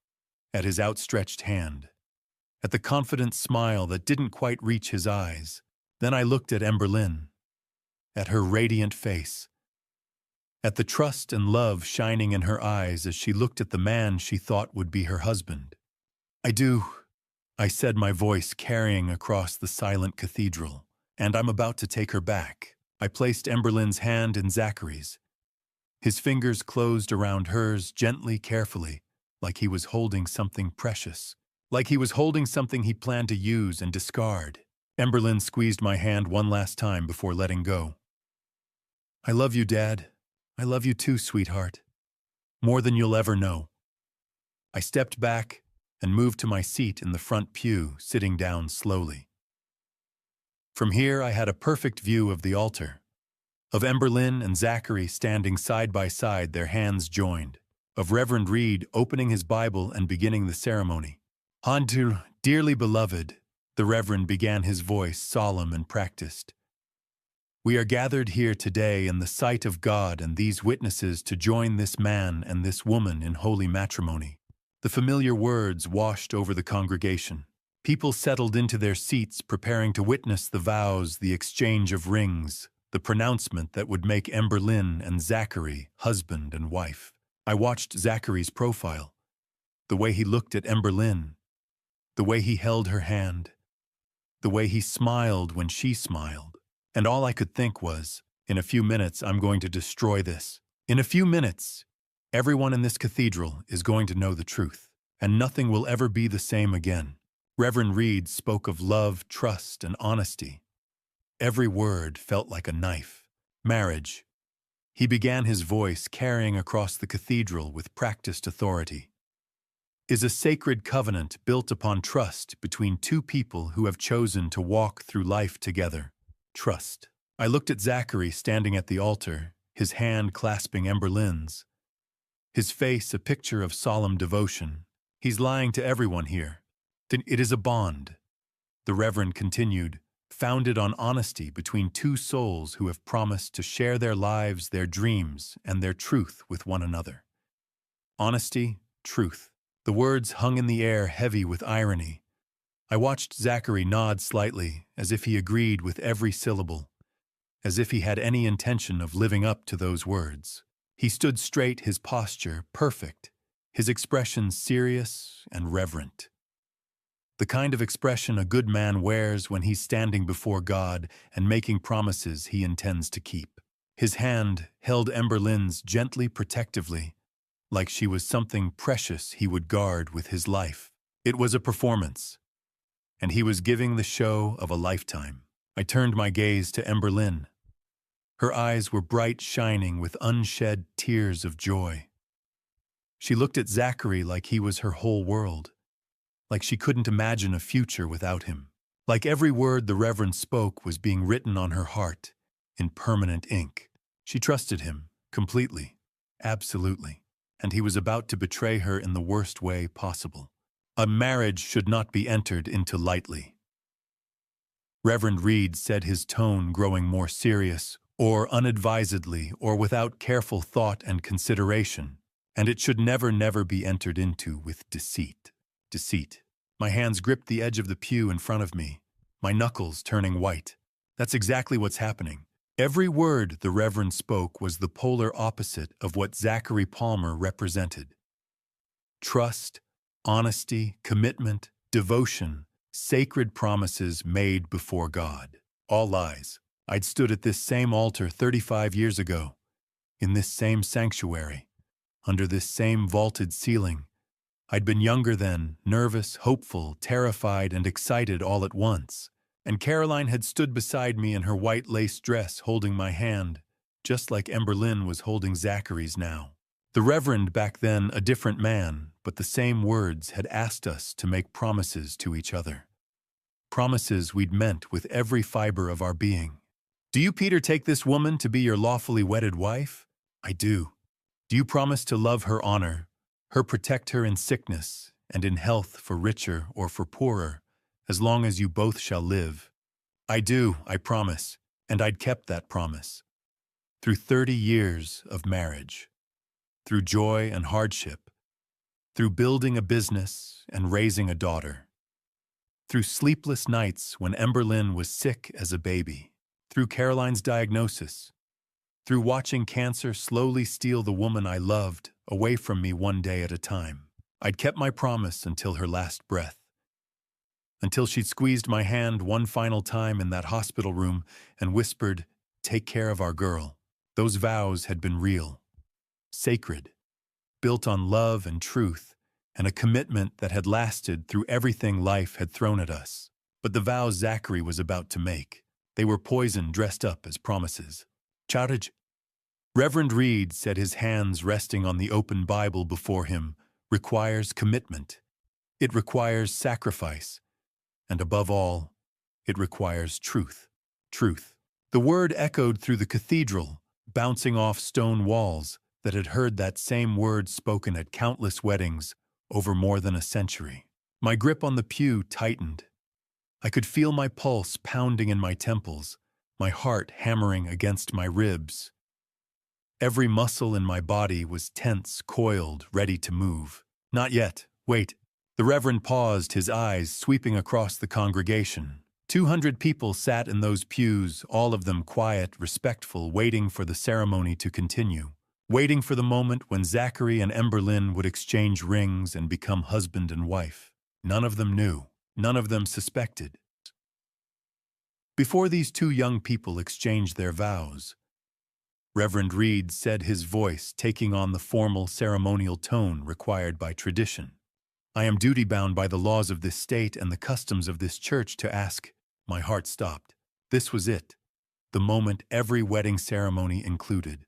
at his outstretched hand, at the confident smile that didn't quite reach his eyes. Then I looked at Emberlyn, at her radiant face, at the trust and love shining in her eyes as she looked at the man she thought would be her husband. I do, I said, my voice carrying across the silent cathedral, and I'm about to take her back. I placed Emberlyn's hand in Zachary's. His fingers closed around hers, gently, carefully, like he was holding something precious, like he was holding something he planned to use and discard. Emberlyn squeezed my hand one last time before letting go. I love you, Dad. I love you too, sweetheart. More than you'll ever know. I stepped back and moved to my seat in the front pew, sitting down slowly. From here, I had a perfect view of the altar, of Emberlyn and Zachary standing side by side, their hands joined, of Reverend Reed opening his Bible and beginning the ceremony. "Hantu, dearly beloved," the Reverend began, his voice solemn and practiced. "We are gathered here today in the sight of God and these witnesses to join this man and this woman in holy matrimony." The familiar words washed over the congregation. People settled into their seats, preparing to witness the vows, the exchange of rings, the pronouncement that would make Emberlyn and Zachary husband and wife. I watched Zachary's profile, the way he looked at Emberlyn, the way he held her hand, the way he smiled when she smiled. And all I could think was, in a few minutes, I'm going to destroy this. In a few minutes, everyone in this cathedral is going to know the truth, and nothing will ever be the same again. Reverend Reed spoke of love, trust, and honesty. Every word felt like a knife. Marriage. He began, his voice carrying across the cathedral with practiced authority, is a sacred covenant built upon trust between two people who have chosen to walk through life together. Trust. I looked at Zachary standing at the altar, his hand clasping Emberlyn's, his face a picture of solemn devotion. He's lying to everyone here. It is a bond, the Reverend continued, founded on honesty between two souls who have promised to share their lives, their dreams, and their truth with one another. Honesty, truth. The words hung in the air, heavy with irony. I watched Zachary nod slightly, as if he agreed with every syllable, as if he had any intention of living up to those words. He stood straight, his posture perfect, his expression serious and reverent. The kind of expression a good man wears when he's standing before God and making promises he intends to keep. His hand held Emberlyn's gently, protectively, like she was something precious he would guard with his life. It was a performance, and he was giving the show of a lifetime. I turned my gaze to Emberlyn. Her eyes were bright, shining with unshed tears of joy. She looked at Zachary like he was her whole world, like she couldn't imagine a future without him. Like every word the Reverend spoke was being written on her heart in permanent ink. She trusted him completely, absolutely, and he was about to betray her in the worst way possible. A marriage should not be entered into lightly. Reverend Reed said, his tone growing more serious, or unadvisedly, or without careful thought and consideration, and it should never be entered into with deceit. Deceit. My hands gripped the edge of the pew in front of me, my knuckles turning white. That's exactly what's happening. Every word the Reverend spoke was the polar opposite of what Zachary Palmer represented. Trust, honesty, commitment, devotion, sacred promises made before God. All lies. I'd stood at this same altar 35 years ago, in this same sanctuary, under this same vaulted ceiling. I'd been younger then, nervous, hopeful, terrified, and excited all at once. And Caroline had stood beside me in her white lace dress holding my hand, just like Emberlyn was holding Zachary's now. The Reverend back then a different man, but the same words had asked us to make promises to each other. Promises we'd meant with every fiber of our being. Do you, Peter, take this woman to be your lawfully wedded wife? I do. Do you promise to love her, honor her, protect her in sickness and in health, for richer or for poorer, as long as you both shall live? I do, I promise, and I'd kept that promise. Through 30 years of marriage, through joy and hardship, through building a business and raising a daughter, through sleepless nights when Emberlyn was sick as a baby, through Caroline's diagnosis, through watching cancer slowly steal the woman I loved away from me one day at a time. I'd kept my promise until her last breath, until she'd squeezed my hand one final time in that hospital room and whispered, "Take care of our girl." Those vows had been real, sacred, built on love and truth, and a commitment that had lasted through everything life had thrown at us. But the vows Zachary was about to make, they were poison dressed up as promises. Charge. Reverend Reed said, his hands resting on the open Bible before him, requires commitment. It requires sacrifice. And above all, it requires truth. Truth. The word echoed through the cathedral, bouncing off stone walls that had heard that same word spoken at countless weddings over more than a century. My grip on the pew tightened. I could feel my pulse pounding in my temples, my heart hammering against my ribs. Every muscle in my body was tense, coiled, ready to move. Not yet. Wait. The Reverend paused, his eyes sweeping across the congregation. 200 people sat in those pews, all of them quiet, respectful, waiting for the ceremony to continue. Waiting for the moment when Zachary and Emberlyn would exchange rings and become husband and wife. None of them knew. None of them suspected. Before these two young people exchanged their vows, Reverend Reed said, his voice taking on the formal ceremonial tone required by tradition, "I am duty-bound by the laws of this state and the customs of this church to ask." My heart stopped. This was it. The moment every wedding ceremony included.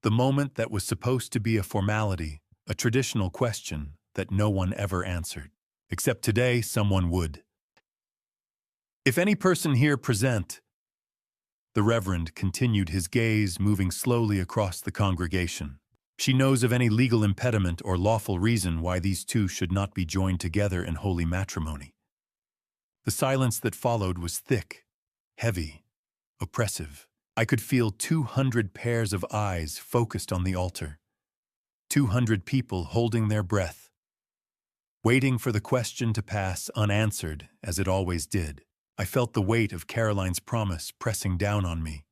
The moment that was supposed to be a formality, a traditional question that no one ever answered. Except today, someone would. "If any person here present," the Reverend continued, his gaze moving slowly across the congregation, "she knows of any legal impediment or lawful reason why these two should not be joined together in holy matrimony." The silence that followed was thick, heavy, oppressive. I could feel 200 pairs of eyes focused on the altar. 200 people holding their breath, waiting for the question to pass unanswered, as it always did. I felt the weight of Caroline's promise pressing down on me.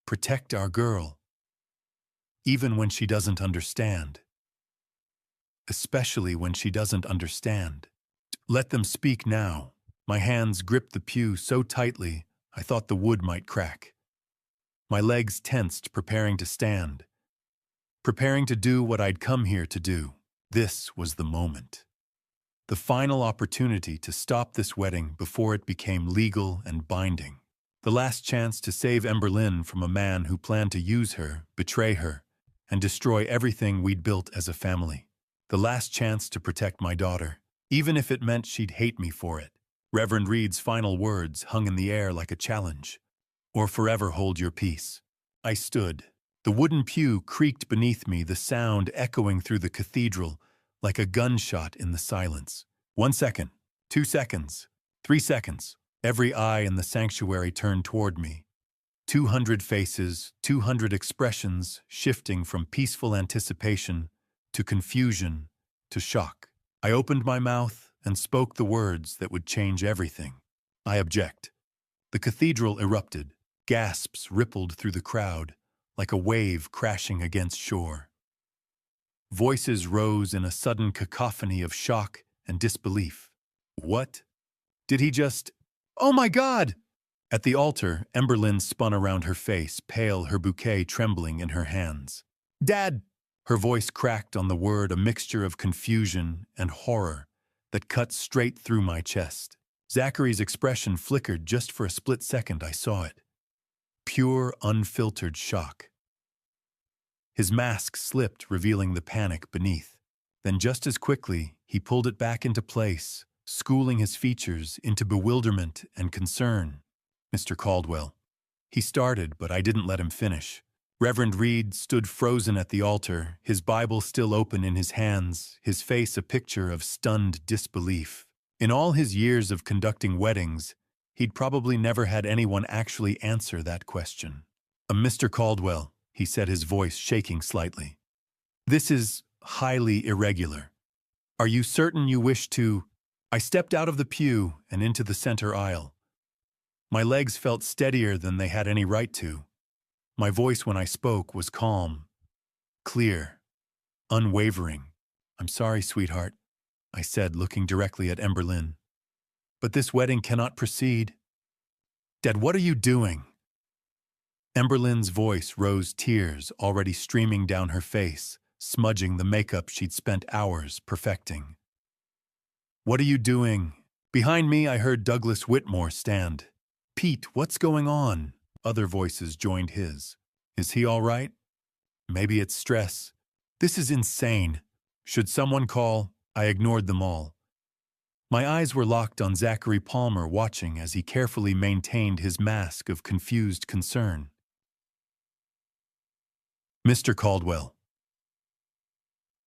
Protect our girl, even when she doesn't understand. Especially when she doesn't understand. Let them speak now. My hands gripped the pew so tightly I thought the wood might crack. My legs tensed, preparing to stand, preparing to do what I'd come here to do. This was the moment. The final opportunity to stop this wedding before it became legal and binding. The last chance to save Emberlyn from a man who planned to use her, betray her, and destroy everything we'd built as a family. The last chance to protect my daughter, even if it meant she'd hate me for it. Reverend Reed's final words hung in the air like a challenge. "Or forever hold your peace." I stood. The wooden pew creaked beneath me, the sound echoing through the cathedral like a gunshot in the silence. 1 second, 2 seconds, 3 seconds. Every eye in the sanctuary turned toward me. 200 faces, 200 expressions shifting from peaceful anticipation to confusion to shock. I opened my mouth and spoke the words that would change everything. "I object." The cathedral erupted. Gasps rippled through the crowd, like a wave crashing against shore. Voices rose in a sudden cacophony of shock and disbelief. What? Did he just— Oh my God! At the altar, Emberlyn spun around her face, pale, her bouquet trembling in her hands. Dad! Her voice cracked on the word, a mixture of confusion and horror that cut straight through my chest. Zachary's expression flickered just for a split second. I saw it. Pure, unfiltered shock. His mask slipped, revealing the panic beneath. Then just as quickly, he pulled it back into place, schooling his features into bewilderment and concern. Mr. Caldwell. He started, but I didn't let him finish. Reverend Reed stood frozen at the altar, his Bible still open in his hands, his face a picture of stunned disbelief. In all his years of conducting weddings, he'd probably never had anyone actually answer that question. Mr. Caldwell, he said, his voice shaking slightly. This is highly irregular. Are you certain you wish to— I stepped out of the pew and into the center aisle. My legs felt steadier than they had any right to. My voice when I spoke was calm, clear, unwavering. I'm sorry, sweetheart, I said, looking directly at Emberlyn. But this wedding cannot proceed. Dad, what are you doing? Emberlyn's voice rose, tears already streaming down her face, smudging the makeup she'd spent hours perfecting. What are you doing? Behind me, I heard Douglas Whitmore stand. Pete, what's going on? Other voices joined his. Is he all right? Maybe it's stress. This is insane. Should someone call? I ignored them all. My eyes were locked on Zachary Palmer, watching as he carefully maintained his mask of confused concern. Mr. Caldwell.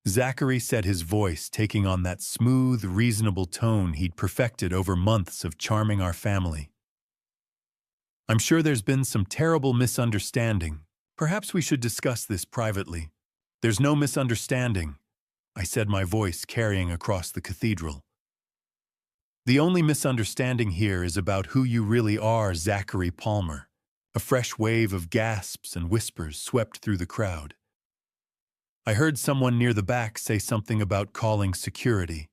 Zachary said, his voice taking on that smooth, reasonable tone he'd perfected over months of charming our family. I'm sure there's been some terrible misunderstanding. Perhaps we should discuss this privately. There's no misunderstanding, I said, my voice carrying across the cathedral. The only misunderstanding here is about who you really are, Zachary Palmer. A fresh wave of gasps and whispers swept through the crowd. I heard someone near the back say something about calling security.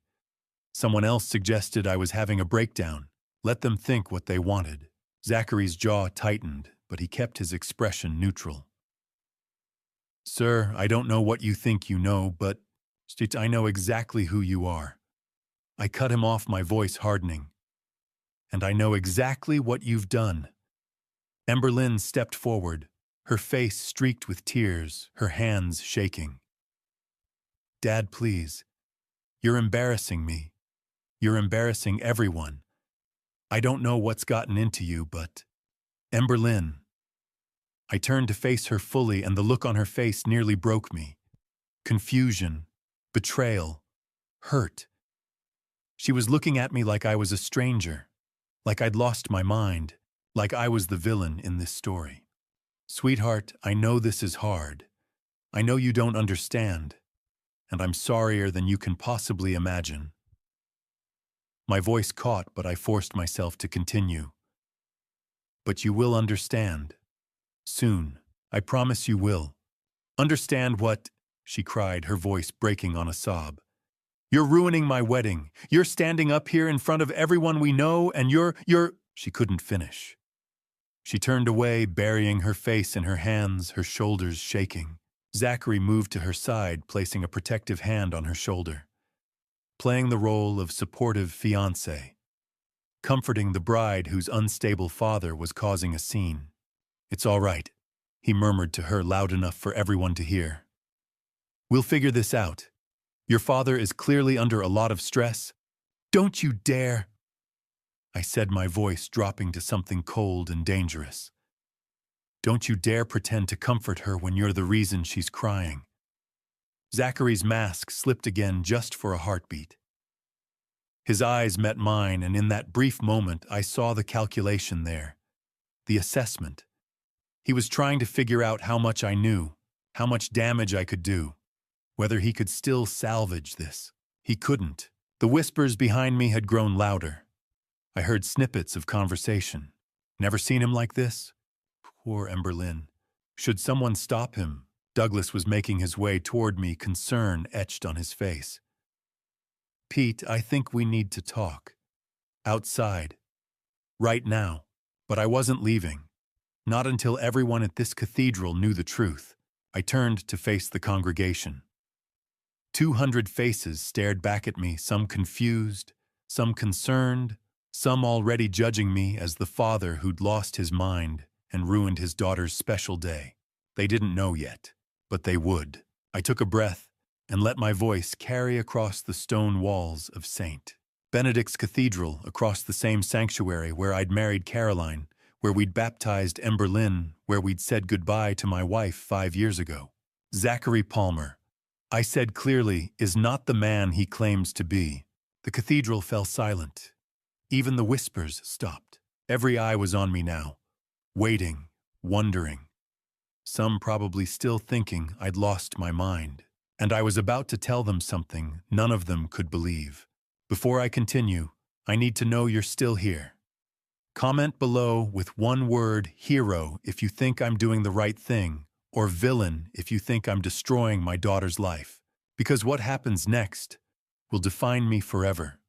Someone else suggested I was having a breakdown. Let them think what they wanted. Zachary's jaw tightened, but he kept his expression neutral. Sir, I don't know what you think you know, but I know exactly who you are. I cut him off, my voice hardening. And I know exactly what you've done. Emberlyn stepped forward, her face streaked with tears, her hands shaking. Dad, please. You're embarrassing me. You're embarrassing everyone. I don't know what's gotten into you, but— Emberlyn. I turned to face her fully, and the look on her face nearly broke me. Confusion, betrayal, hurt. She was looking at me like I was a stranger, like I'd lost my mind, like I was the villain in this story. Sweetheart, I know this is hard. I know you don't understand, and I'm sorrier than you can possibly imagine. My voice caught, but I forced myself to continue. But you will understand. Soon. I promise you will. Understand what? She cried, her voice breaking on a sob. You're ruining my wedding. You're standing up here in front of everyone we know, and you're— She couldn't finish. She turned away, burying her face in her hands, her shoulders shaking. Zachary moved to her side, placing a protective hand on her shoulder, playing the role of supportive fiancé, comforting the bride whose unstable father was causing a scene. It's all right, he murmured to her loud enough for everyone to hear. We'll figure this out. Your father is clearly under a lot of stress. Don't you dare, I said, my voice dropping to something cold and dangerous. Don't you dare pretend to comfort her when you're the reason she's crying. Zachary's mask slipped again just for a heartbeat. His eyes met mine, and in that brief moment I saw the calculation there, the assessment. He was trying to figure out how much I knew, how much damage I could do, whether he could still salvage this. He couldn't. The whispers behind me had grown louder. I heard snippets of conversation. Never seen him like this? Poor Emberlyn. Should someone stop him? Douglas was making his way toward me, concern etched on his face. "Pete, I think we need to talk. Outside. Right now." But I wasn't leaving. Not until everyone at this cathedral knew the truth. I turned to face the congregation. 200 faces stared back at me, some confused, some concerned, some already judging me as the father who'd lost his mind and ruined his daughter's special day. They didn't know yet, but they would. I took a breath and let my voice carry across the stone walls of St. Benedict's Cathedral, across the same sanctuary where I'd married Caroline, where we'd baptized Ember Lynn, where we'd said goodbye to my wife 5 years ago. "Zachary Palmer," I said clearly, "is not the man he claims to be." The cathedral fell silent. Even the whispers stopped. Every eye was on me now, waiting, wondering. Some probably still thinking I'd lost my mind. And I was about to tell them something none of them could believe. Before I continue, I need to know you're still here. Comment below with one word, hero, if you think I'm doing the right thing, or villain if you think I'm destroying my daughter's life. Because what happens next will define me forever.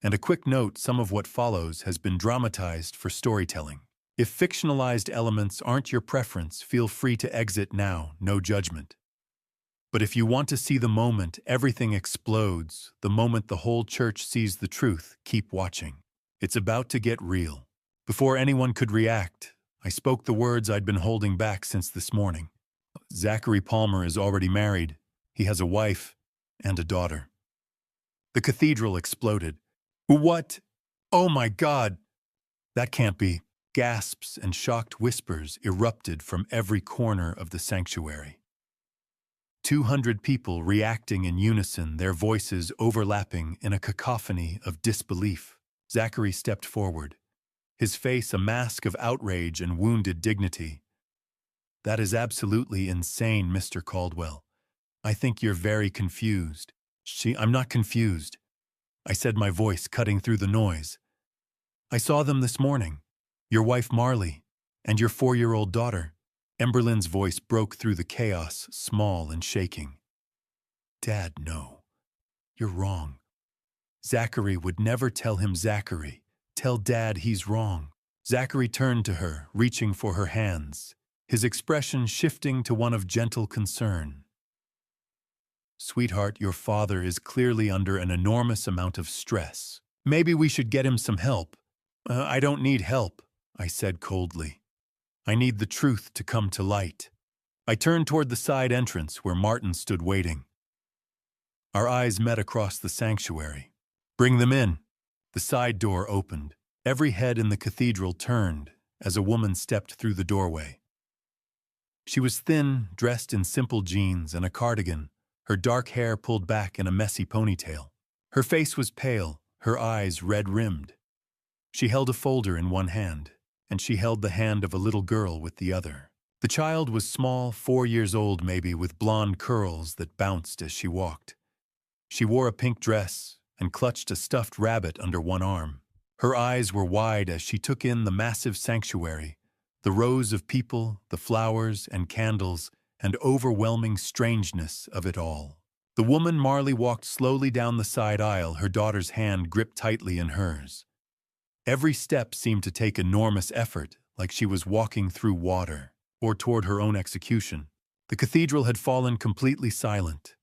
And a quick note, some of what follows has been dramatized for storytelling. If fictionalized elements aren't your preference, feel free to exit now, no judgment. But if you want to see the moment everything explodes, the moment the whole church sees the truth, keep watching. It's about to get real. Before anyone could react, I spoke the words I'd been holding back since this morning. Zachary Palmer is already married. He has a wife and a daughter. The cathedral exploded. "What? Oh my God! That can't be." Gasps and shocked whispers erupted from every corner of the sanctuary. 200 people reacting in unison, their voices overlapping in a cacophony of disbelief. Zachary stepped forward, his face a mask of outrage and wounded dignity. "That is absolutely insane, Mr. Caldwell. I think you're very confused." "I'm not confused," I said, my voice cutting through the noise. "I saw them this morning. Your wife Marley, and your 4-year-old daughter." Emberlin's voice broke through the chaos, small and shaking. "Dad, no. You're wrong. Zachary would never tell him Zachary. Tell Dad he's wrong." Zachary turned to her, reaching for her hands, his expression shifting to one of gentle concern. "Sweetheart, your father is clearly under an enormous amount of stress. Maybe we should get him some help." "I don't need help," I said coldly. "I need the truth to come to light." I turned toward the side entrance where Martin stood waiting. Our eyes met across the sanctuary. "Bring them in." The side door opened. Every head in the cathedral turned as a woman stepped through the doorway. She was thin, dressed in simple jeans and a cardigan, her dark hair pulled back in a messy ponytail. Her face was pale, her eyes red-rimmed. She held a folder in one hand, and she held the hand of a little girl with the other. The child was small, 4 years old maybe, with blonde curls that bounced as she walked. She wore a pink dress and clutched a stuffed rabbit under one arm. Her eyes were wide as she took in the massive sanctuary, the rows of people, the flowers and candles, and overwhelming strangeness of it all. The woman Marley walked slowly down the side aisle, her daughter's hand gripped tightly in hers. Every step seemed to take enormous effort, like she was walking through water, or toward her own execution. The cathedral had fallen completely silent.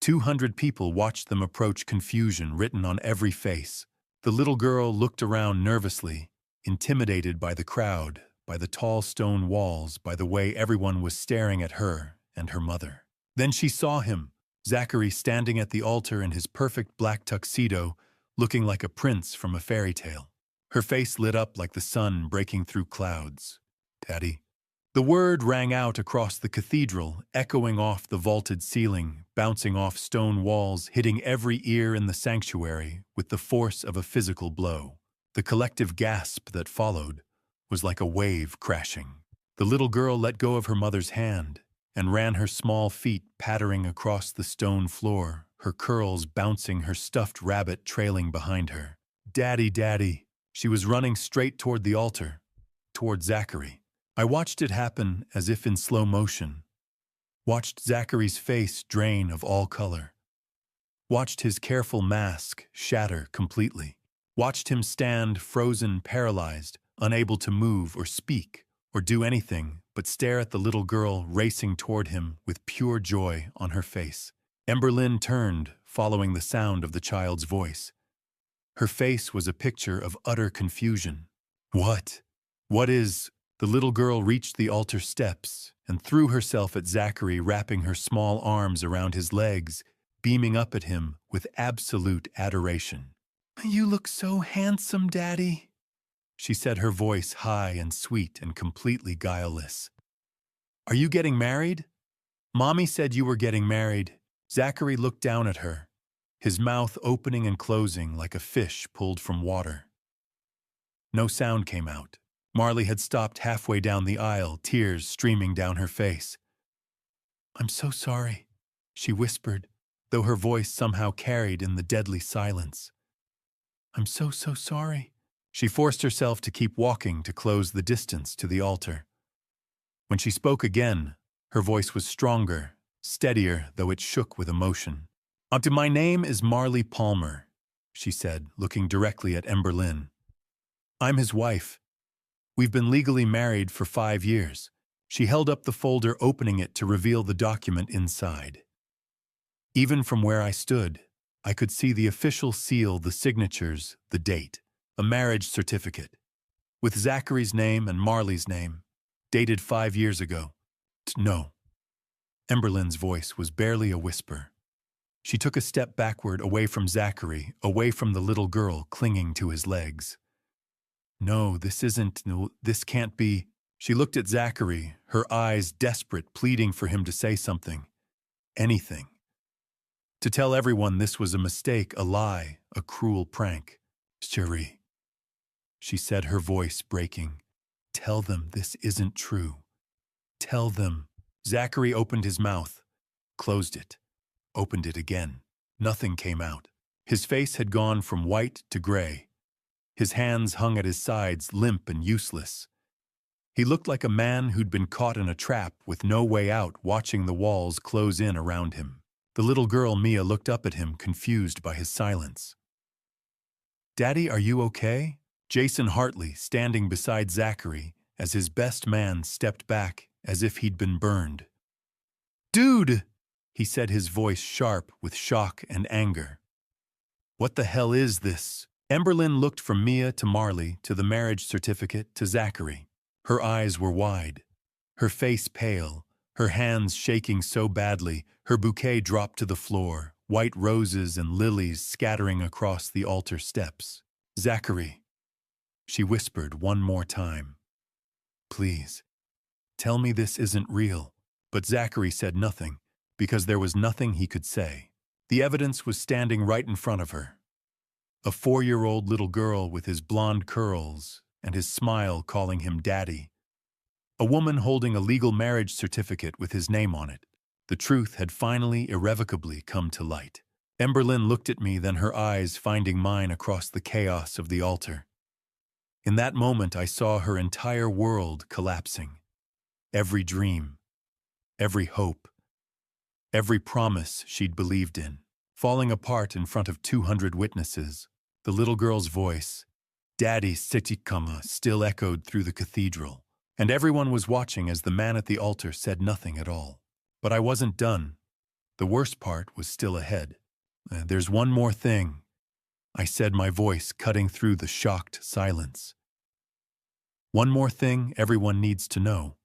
200 people watched them approach, confusion written on every face. The little girl looked around nervously, intimidated by the crowd, by the tall stone walls, by the way everyone was staring at her and her mother. Then she saw him, Zachary, standing at the altar in his perfect black tuxedo, looking like a prince from a fairy tale. Her face lit up like the sun breaking through clouds. "Daddy." The word rang out across the cathedral, echoing off the vaulted ceiling, bouncing off stone walls, hitting every ear in the sanctuary with the force of a physical blow. The collective gasp that followed was like a wave crashing. The little girl let go of her mother's hand and ran her small feet pattering across the stone floor, her curls bouncing, her stuffed rabbit trailing behind her. "Daddy, Daddy." She was running straight toward the altar, toward Zachary. I watched it happen as if in slow motion. Watched Zachary's face drain of all color. Watched his careful mask shatter completely. Watched him stand frozen, paralyzed, unable to move or speak or do anything but stare at the little girl racing toward him with pure joy on her face. Emberlyn turned, following the sound of the child's voice. Her face was a picture of utter confusion. What? What is? The little girl reached the altar steps and threw herself at Zachary, wrapping her small arms around his legs, beaming up at him with absolute adoration. "You look so handsome, Daddy," she said, her voice high and sweet and completely guileless. "Are you getting married? Mommy said you were getting married." Zachary looked down at her, his mouth opening and closing like a fish pulled from water. No sound came out. Marley had stopped halfway down the aisle, tears streaming down her face. "I'm so sorry," she whispered, though her voice somehow carried in the deadly silence. "I'm so sorry." She forced herself to keep walking to close the distance to the altar. When she spoke again, her voice was stronger, steadier, though it shook with emotion. "My name is Marley Palmer," she said, looking directly at Emberlyn. "I'm his wife. We've been legally married for 5 years." She held up the folder, opening it to reveal the document inside. Even from where I stood, I could see the official seal, the signatures, the date. A marriage certificate, with Zachary's name and Marley's name, dated 5 years ago. "No." Emberlyn's voice was barely a whisper. She took a step backward, away from Zachary, away from the little girl clinging to his legs. "No, this can't be." She looked at Zachary, her eyes desperate, pleading for him to say something. Anything. To tell everyone this was a mistake, a lie, a cruel prank. "Cherie," she said, her voice breaking. "Tell them this isn't true. Tell them." Zachary opened his mouth, closed it, opened it again. Nothing came out. His face had gone from white to gray. His hands hung at his sides, limp and useless. He looked like a man who'd been caught in a trap with no way out, watching the walls close in around him. The little girl, Mia, looked up at him, confused by his silence. "Daddy, are you okay?" Jason Hartley, standing beside Zachary, as his best man stepped back as if he'd been burned. "Dude!" he said, his voice sharp with shock and anger. "What the hell is this?" Emberlyn looked from Mia to Marley to the marriage certificate to Zachary. Her eyes were wide, her face pale, her hands shaking so badly her bouquet dropped to the floor, white roses and lilies scattering across the altar steps. "Zachary," she whispered one more time. "Please, tell me this isn't real." But Zachary said nothing, because there was nothing he could say. The evidence was standing right in front of her. A 4-year-old little girl with his blonde curls and his smile calling him daddy. A woman holding a legal marriage certificate with his name on it. The truth had finally, irrevocably come to light. Emberlyn looked at me, then her eyes finding mine across the chaos of the altar. In that moment, I saw her entire world collapsing. Every dream, every hope, every promise she'd believed in, falling apart in front of 200 witnesses. The little girl's voice, "Daddy Sitikama," still echoed through the cathedral, and everyone was watching as the man at the altar said nothing at all. But I wasn't done. The worst part was still ahead. "There's one more thing," I said, my voice cutting through the shocked silence. "One more thing everyone needs to know."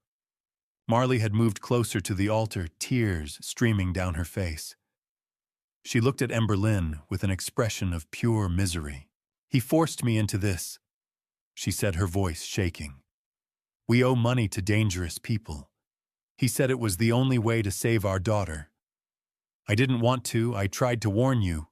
Marley had moved closer to the altar, tears streaming down her face. She looked at Emberlyn with an expression of pure misery. "He forced me into this," she said, her voice shaking. "We owe money to dangerous people. He said it was the only way to save our daughter. I didn't want to. I tried to warn you."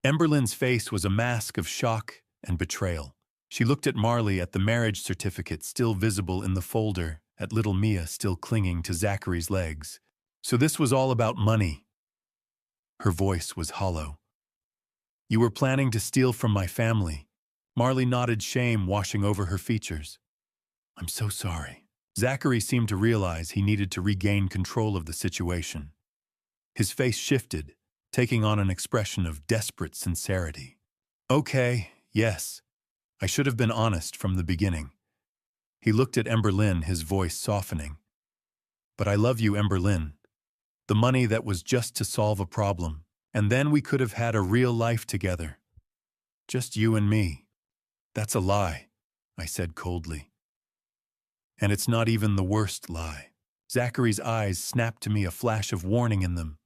Emberlyn's face was a mask of shock and betrayal. She looked at Marley, at the marriage certificate still visible in the folder, at little Mia still clinging to Zachary's legs. "So this was all about money." Her voice was hollow. "You were planning to steal from my family." Marley nodded, shame washing over her features. "I'm so sorry." Zachary seemed to realize he needed to regain control of the situation. His face shifted, taking on an expression of desperate sincerity. Okay, yes, I should have been honest from the beginning. He looked at Emberlyn, his voice softening. But I love you, Emberlyn. The money that was just to solve a problem, and then we could have had a real life together. Just you and me. That's a lie, I said coldly. And it's not even the worst lie. Zachary's eyes snapped to me, a flash of warning in them.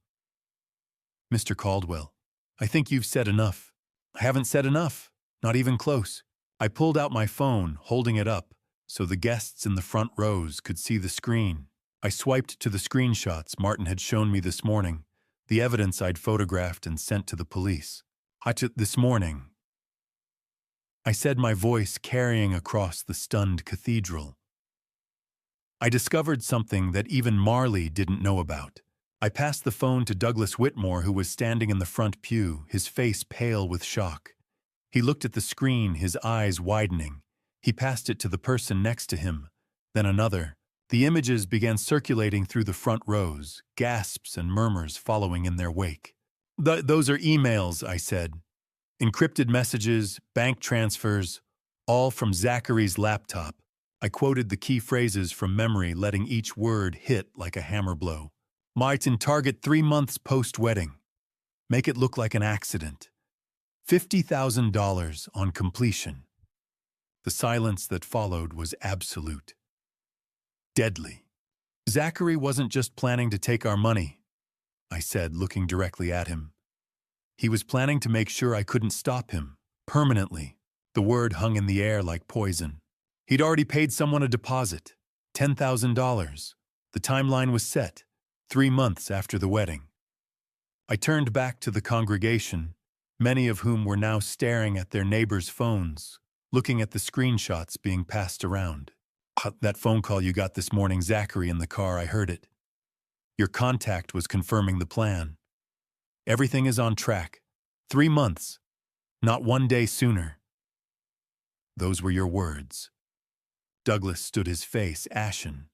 Mr. Caldwell, I think you've said enough. I haven't said enough, not even close. I pulled out my phone, holding it up, so the guests in the front rows could see the screen. I swiped to the screenshots Martin had shown me this morning, the evidence I'd photographed and sent to the police. This morning, I said, my voice carrying across the stunned cathedral. I discovered something that even Marley didn't know about. I passed the phone to Douglas Whitmore, who was standing in the front pew, his face pale with shock. He looked at the screen, his eyes widening. He passed it to the person next to him, then another. The images began circulating through the front rows, gasps and murmurs following in their wake. Those are emails, I said. Encrypted messages, bank transfers, all from Zachary's laptop. I quoted the key phrases from memory, letting each word hit like a hammer blow. Martin, target 3 months post-wedding. Make it look like an accident. $50,000 on completion. The silence that followed was absolute. Deadly. Zachary wasn't just planning to take our money, I said, looking directly at him. He was planning to make sure I couldn't stop him, permanently. The word hung in the air like poison. He'd already paid someone a deposit, $10,000. The timeline was set, 3 months after the wedding. I turned back to the congregation, many of whom were now staring at their neighbors' phones, looking at the screenshots being passed around. That phone call you got this morning, Zachary, in the car, I heard it. Your contact was confirming the plan. Everything is on track. 3 months, not 1 day sooner. Those were your words. Douglas stood, his face ashen.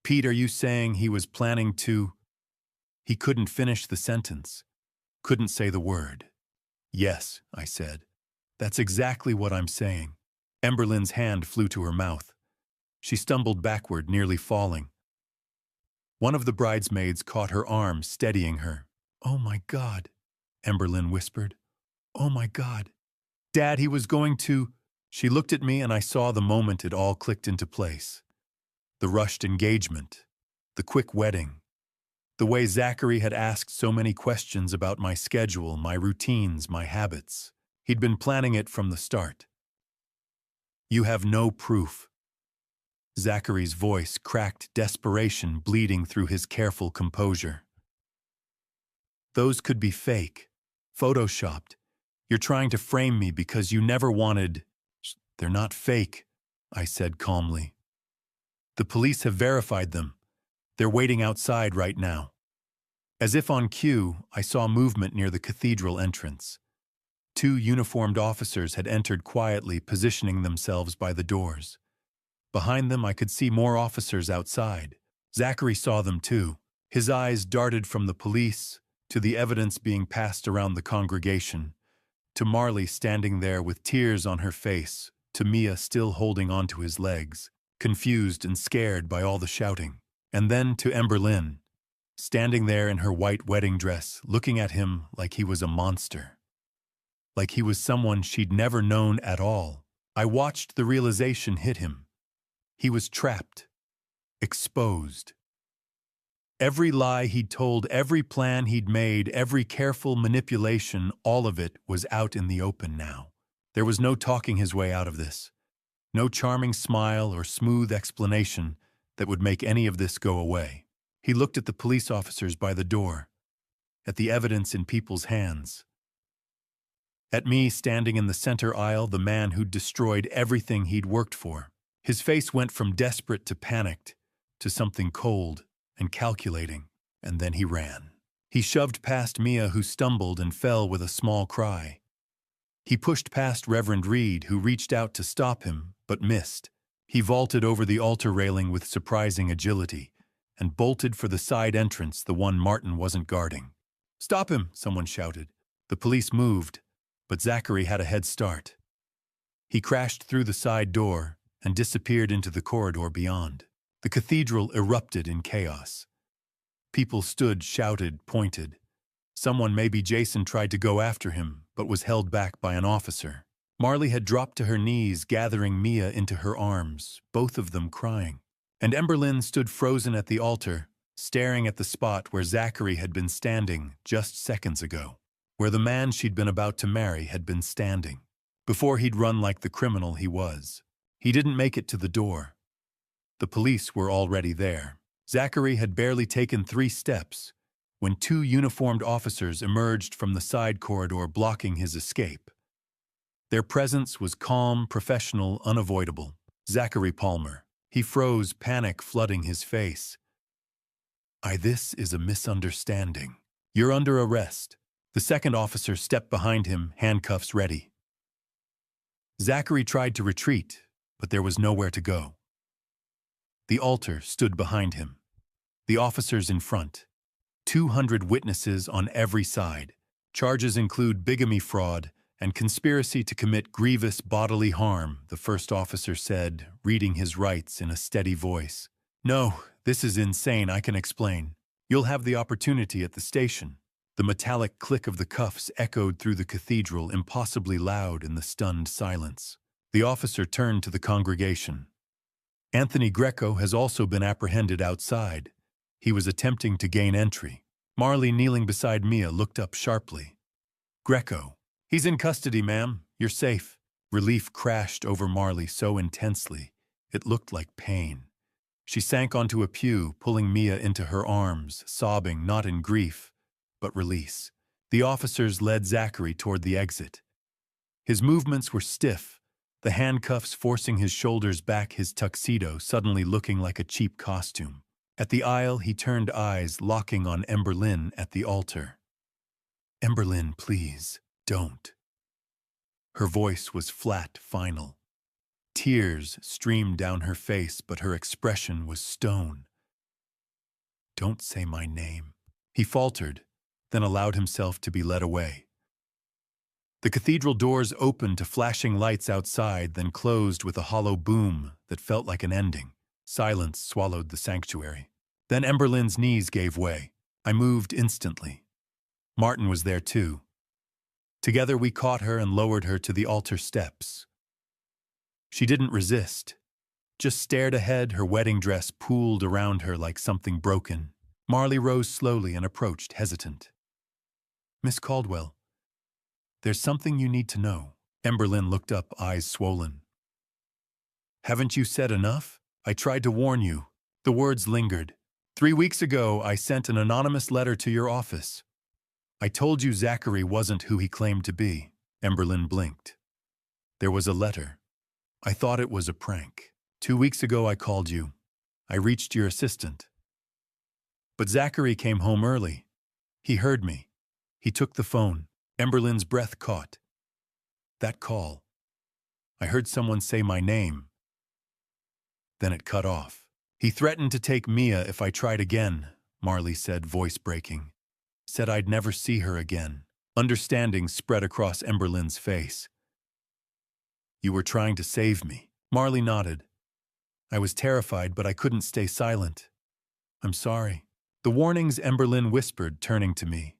Pete, are you saying he was planning to... He couldn't finish the sentence, couldn't say the word. Yes, I said. That's exactly what I'm saying. Emberlyn's hand flew to her mouth. She stumbled backward, nearly falling. One of the bridesmaids caught her arm, steadying her. Oh my God, Emberlyn whispered. Oh my God. Dad, he was going to... She looked at me and I saw the moment it all clicked into place. The rushed engagement, the quick wedding, the way Zachary had asked so many questions about my schedule, my routines, my habits. He'd been planning it from the start. You have no proof. Zachary's voice cracked, desperation bleeding through his careful composure. Those could be fake, photoshopped. You're trying to frame me because you never wanted... They're not fake, I said calmly. The police have verified them. They're waiting outside right now. As if on cue, I saw movement near the cathedral entrance. 2 uniformed officers had entered quietly, positioning themselves by the doors. Behind them, I could see more officers outside. Zachary saw them too. His eyes darted from the police to the evidence being passed around the congregation, to Marley standing there with tears on her face, to Mia still holding onto his legs, confused and scared by all the shouting, and then to Emberlyn, standing there in her white wedding dress, looking at him like he was a monster. Like he was someone she'd never known at all. I watched the realization hit him. He was trapped, exposed. Every lie he'd told, every plan he'd made, every careful manipulation, all of it was out in the open now. There was no talking his way out of this. No charming smile or smooth explanation that would make any of this go away. He looked at the police officers by the door, at the evidence in people's hands. At me standing in the center aisle, the man who'd destroyed everything he'd worked for. His face went from desperate to panicked, to something cold and calculating, and then he ran. He shoved past Mia, who stumbled and fell with a small cry. He pushed past Reverend Reed, who reached out to stop him, but missed. He vaulted over the altar railing with surprising agility and bolted for the side entrance, the one Martin wasn't guarding. "Stop him!" someone shouted. The police moved, but Zachary had a head start. He crashed through the side door and disappeared into the corridor beyond. The cathedral erupted in chaos. People stood, shouted, pointed. Someone, maybe Jason, tried to go after him, but was held back by an officer. Marley had dropped to her knees, gathering Mia into her arms, both of them crying. And Emberlyn stood frozen at the altar, staring at the spot where Zachary had been standing just seconds ago, where the man she'd been about to marry had been standing, before he'd run like the criminal he was. He didn't make it to the door. The police were already there. Zachary had barely taken 3 steps when 2 uniformed officers emerged from the side corridor, blocking his escape. Their presence was calm, professional, unavoidable. Zachary Palmer. He froze, panic flooding his face. This is a misunderstanding. You're under arrest." The second officer stepped behind him, handcuffs ready. Zachary tried to retreat, but there was nowhere to go. The altar stood behind him. The officers in front. 200 witnesses on every side. Charges include bigamy, fraud, and conspiracy to commit grievous bodily harm, the first officer said, reading his rights in a steady voice. "No, this is insane, I can explain. You'll have the opportunity at the station." The metallic click of the cuffs echoed through the cathedral, impossibly loud in the stunned silence. The officer turned to the congregation. "Anthony Greco has also been apprehended outside. He was attempting to gain entry." Marley, kneeling beside Mia, looked up sharply. "Greco. He's in custody, ma'am. You're safe." Relief crashed over Marley so intensely, it looked like pain. She sank onto a pew, pulling Mia into her arms, sobbing not in grief, but release. The officers led Zachary toward the exit. His movements were stiff, the handcuffs forcing his shoulders back, his tuxedo suddenly looking like a cheap costume. At the aisle, he turned, eyes locking on Emberlyn at the altar. "Emberlyn, please, don't." Her voice was flat, final. Tears streamed down her face, but her expression was stone. "Don't say my name." He faltered, then allowed himself to be led away. The cathedral doors opened to flashing lights outside, then closed with a hollow boom that felt like an ending. Silence swallowed the sanctuary. Then Emberlyn's knees gave way. I moved instantly. Martin was there too. Together we caught her and lowered her to the altar steps. She didn't resist, just stared ahead, her wedding dress pooled around her like something broken. Marley rose slowly and approached, hesitant. "Miss Caldwell, there's something you need to know." Emberlyn looked up, eyes swollen. "Haven't you said enough? I tried to warn you." The words lingered. 3 weeks ago, I sent an anonymous letter to your office. I told you Zachary wasn't who he claimed to be." Emberlyn blinked. "There was a letter. I thought it was a prank. 2 weeks ago I called you. I reached your assistant. But Zachary came home early. He heard me. He took the phone." Emberlyn's breath caught. "That call. I heard someone say my name. Then it cut off. He threatened to take Mia if I tried again," Marley said, voice breaking. "Said I'd never see her again." Understanding spread across Emberlyn's face. "You were trying to save me." Marley nodded. "I was terrified, but I couldn't stay silent. I'm sorry." The warnings, Emberlyn whispered, turning to me.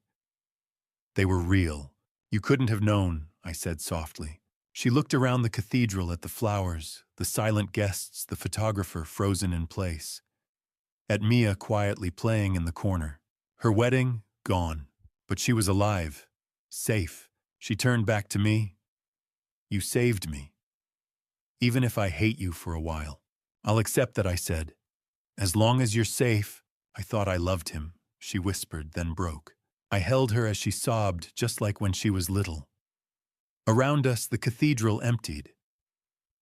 "They were real. You couldn't have known," I said softly. She looked around the cathedral at the flowers, the silent guests, the photographer frozen in place. At Mia quietly playing in the corner. Her wedding, gone. But she was alive. Safe. She turned back to me. "You saved me. Even if I hate you for a while. I'll accept that," I said. "As long as you're safe." "I thought I loved him," she whispered, then broke. I held her as she sobbed, just like when she was little. Around us, the cathedral emptied.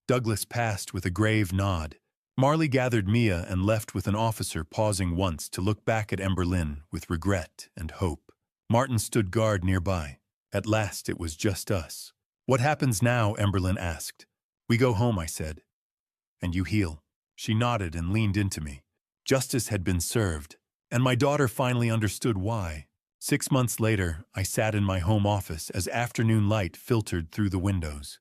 Douglas passed with a grave nod. Marley gathered Mia and left with an officer, pausing once to look back at Emberlyn with regret and hope. Martin stood guard nearby. At last it was just us. "What happens now?" Emberlyn asked. "We go home," I said. and you heal. She nodded and leaned into me. Justice had been served, and my daughter finally understood why. 6 months later, I sat in my home office as afternoon light filtered through the windows.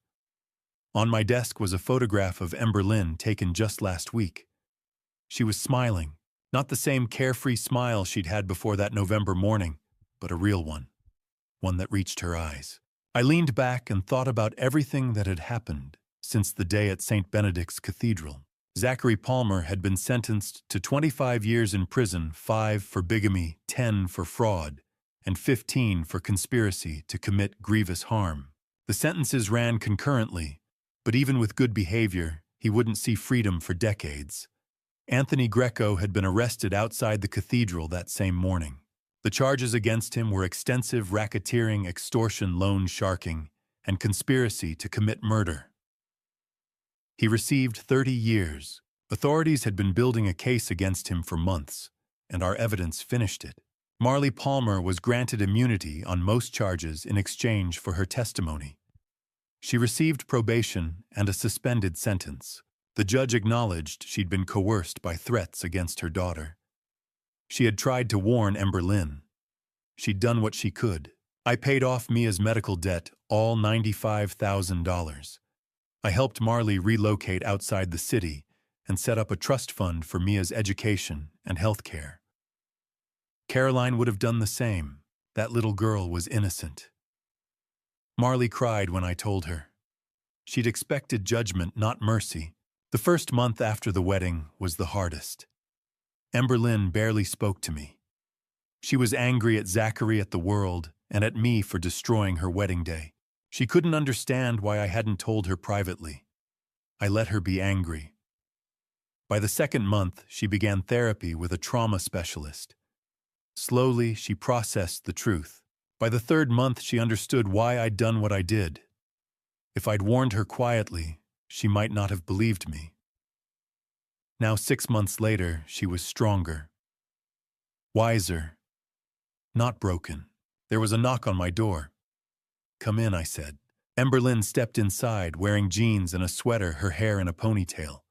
On my desk was a photograph of Ember Lynn taken just last week. She was smiling, not the same carefree smile she'd had before that November morning, but a real one that reached her eyes. I leaned back and thought about everything that had happened since the day at St. Benedict's Cathedral. Zachary Palmer had been sentenced to 25 years in prison, 5 for bigamy, 10 for fraud, and 15 for conspiracy to commit grievous harm. The sentences ran concurrently, but even with good behavior, he wouldn't see freedom for decades. Anthony Greco had been arrested outside the cathedral that same morning. The charges against him were extensive racketeering, extortion, loan sharking, and conspiracy to commit murder. He received 30 years. Authorities had been building a case against him for months, and our evidence finished it. Marley Palmer was granted immunity on most charges in exchange for her testimony. She received probation and a suspended sentence. The judge acknowledged she'd been coerced by threats against her daughter. She had tried to warn Ember Lynn. She'd done what she could. I paid off Mia's medical debt, all $95,000. I helped Marley relocate outside the city and set up a trust fund for Mia's education and health care. Caroline would have done the same. That little girl was innocent. Marley cried when I told her. She'd expected judgment, not mercy. The first month after the wedding was the hardest. Ember Lynn barely spoke to me. She was angry at Zachary, at the world, and at me for destroying her wedding day. She couldn't understand why I hadn't told her privately. I let her be angry. By the second month, she began therapy with a trauma specialist. Slowly, she processed the truth. By the third month, she understood why I'd done what I did. If I'd warned her quietly, she might not have believed me. Now, 6 months later, she was stronger, wiser, not broken. There was a knock on my door. "Come in," I said. Ember Lynn stepped inside, wearing jeans and a sweater, her hair in a ponytail.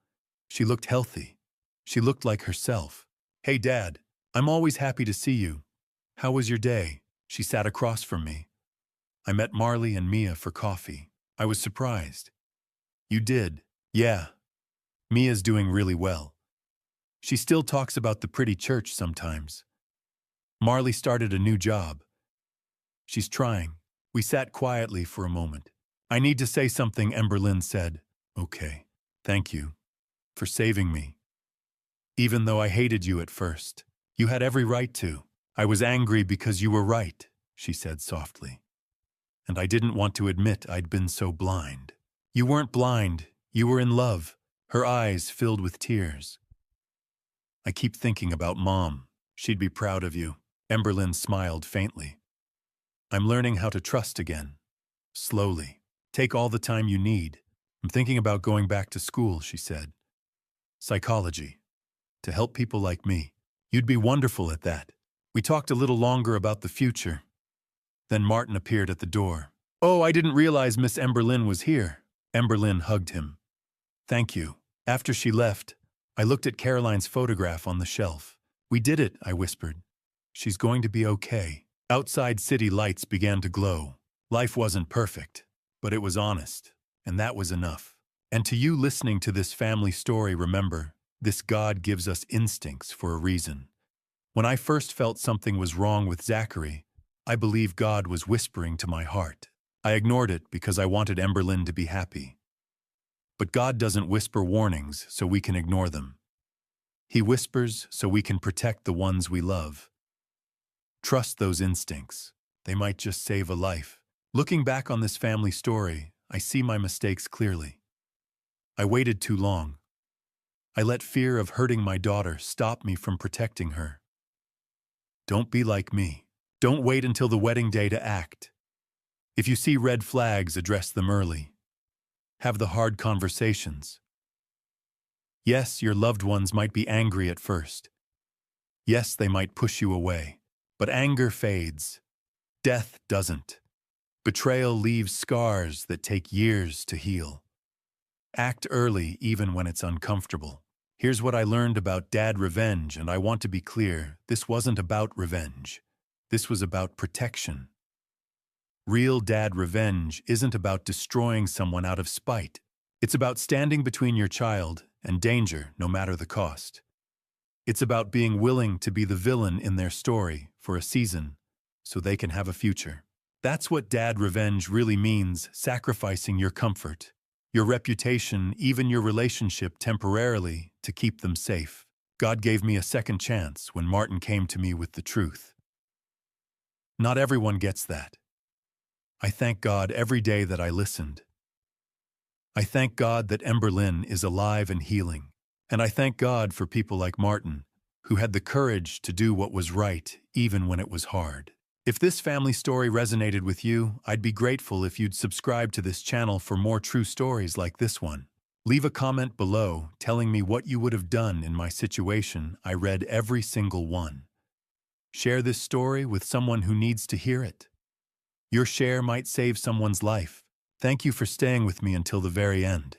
She looked healthy. She looked like herself. "Hey, Dad, I'm always happy to see you. How was your day?" She sat across from me. "I met Marley and Mia for coffee." I was surprised. "You did?" "Yeah. Mia's doing really well. She still talks about the pretty church sometimes. Marley started a new job. She's trying." We sat quietly for a moment. "I need to say something," Ember Lynn said. "Okay. Thank you for saving me. Even though I hated you at first, you had every right to. I was angry because you were right," she said softly. "And I didn't want to admit I'd been so blind." "You weren't blind. You were in love." Her eyes filled with tears. "I keep thinking about Mom. She'd be proud of you." Ember Lynn smiled faintly. "I'm learning how to trust again. Slowly. Take all the time you need. I'm thinking about going back to school," she said. "Psychology. To help people like me. You'd be wonderful at that." We talked a little longer about the future. Then Martin appeared at the door. "Oh, I didn't realize Miss Ember Lynn was here." Ember Lynn hugged him. "Thank you." After she left, I looked at Caroline's photograph on the shelf. "We did it," I whispered. "She's going to be okay." Outside, city lights began to glow. Life wasn't perfect, but it was honest, and that was enough. And to you listening to this family story, remember, this God gives us instincts for a reason. When I first felt something was wrong with Zachary, I believe God was whispering to my heart. I ignored it because I wanted Ember Lynn to be happy. But God doesn't whisper warnings so we can ignore them. He whispers so we can protect the ones we love. Trust those instincts. They might just save a life. Looking back on this family story, I see my mistakes clearly. I waited too long. I let fear of hurting my daughter stop me from protecting her. Don't be like me. Don't wait until the wedding day to act. If you see red flags, address them early. Have the hard conversations. Yes, your loved ones might be angry at first. Yes, they might push you away. But anger fades. Death doesn't. Betrayal leaves scars that take years to heal. Act early even when it's uncomfortable. Here's what I learned about dad revenge, and I want to be clear, this wasn't about revenge. This was about protection. Real dad revenge isn't about destroying someone out of spite. It's about standing between your child and danger, no matter the cost. It's about being willing to be the villain in their story for a season so they can have a future. That's what dad revenge really means, sacrificing your comfort, your reputation, even your relationship temporarily to keep them safe. God gave me a second chance when Martin came to me with the truth. Not everyone gets that. I thank God every day that I listened. I thank God that Emberlyn is alive and healing. And I thank God for people like Martin, who had the courage to do what was right, even when it was hard. If this family story resonated with you, I'd be grateful if you'd subscribe to this channel for more true stories like this one. Leave a comment below telling me what you would have done in my situation. I read every single one. Share this story with someone who needs to hear it. Your share might save someone's life. Thank you for staying with me until the very end.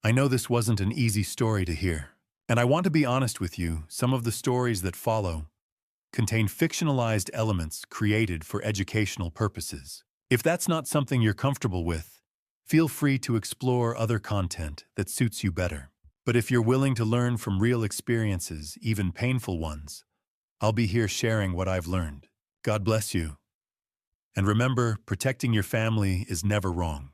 I know this wasn't an easy story to hear, and I want to be honest with you, some of the stories that follow contain fictionalized elements created for educational purposes. If that's not something you're comfortable with, feel free to explore other content that suits you better. But if you're willing to learn from real experiences, even painful ones, I'll be here sharing what I've learned. God bless you. And remember, protecting your family is never wrong.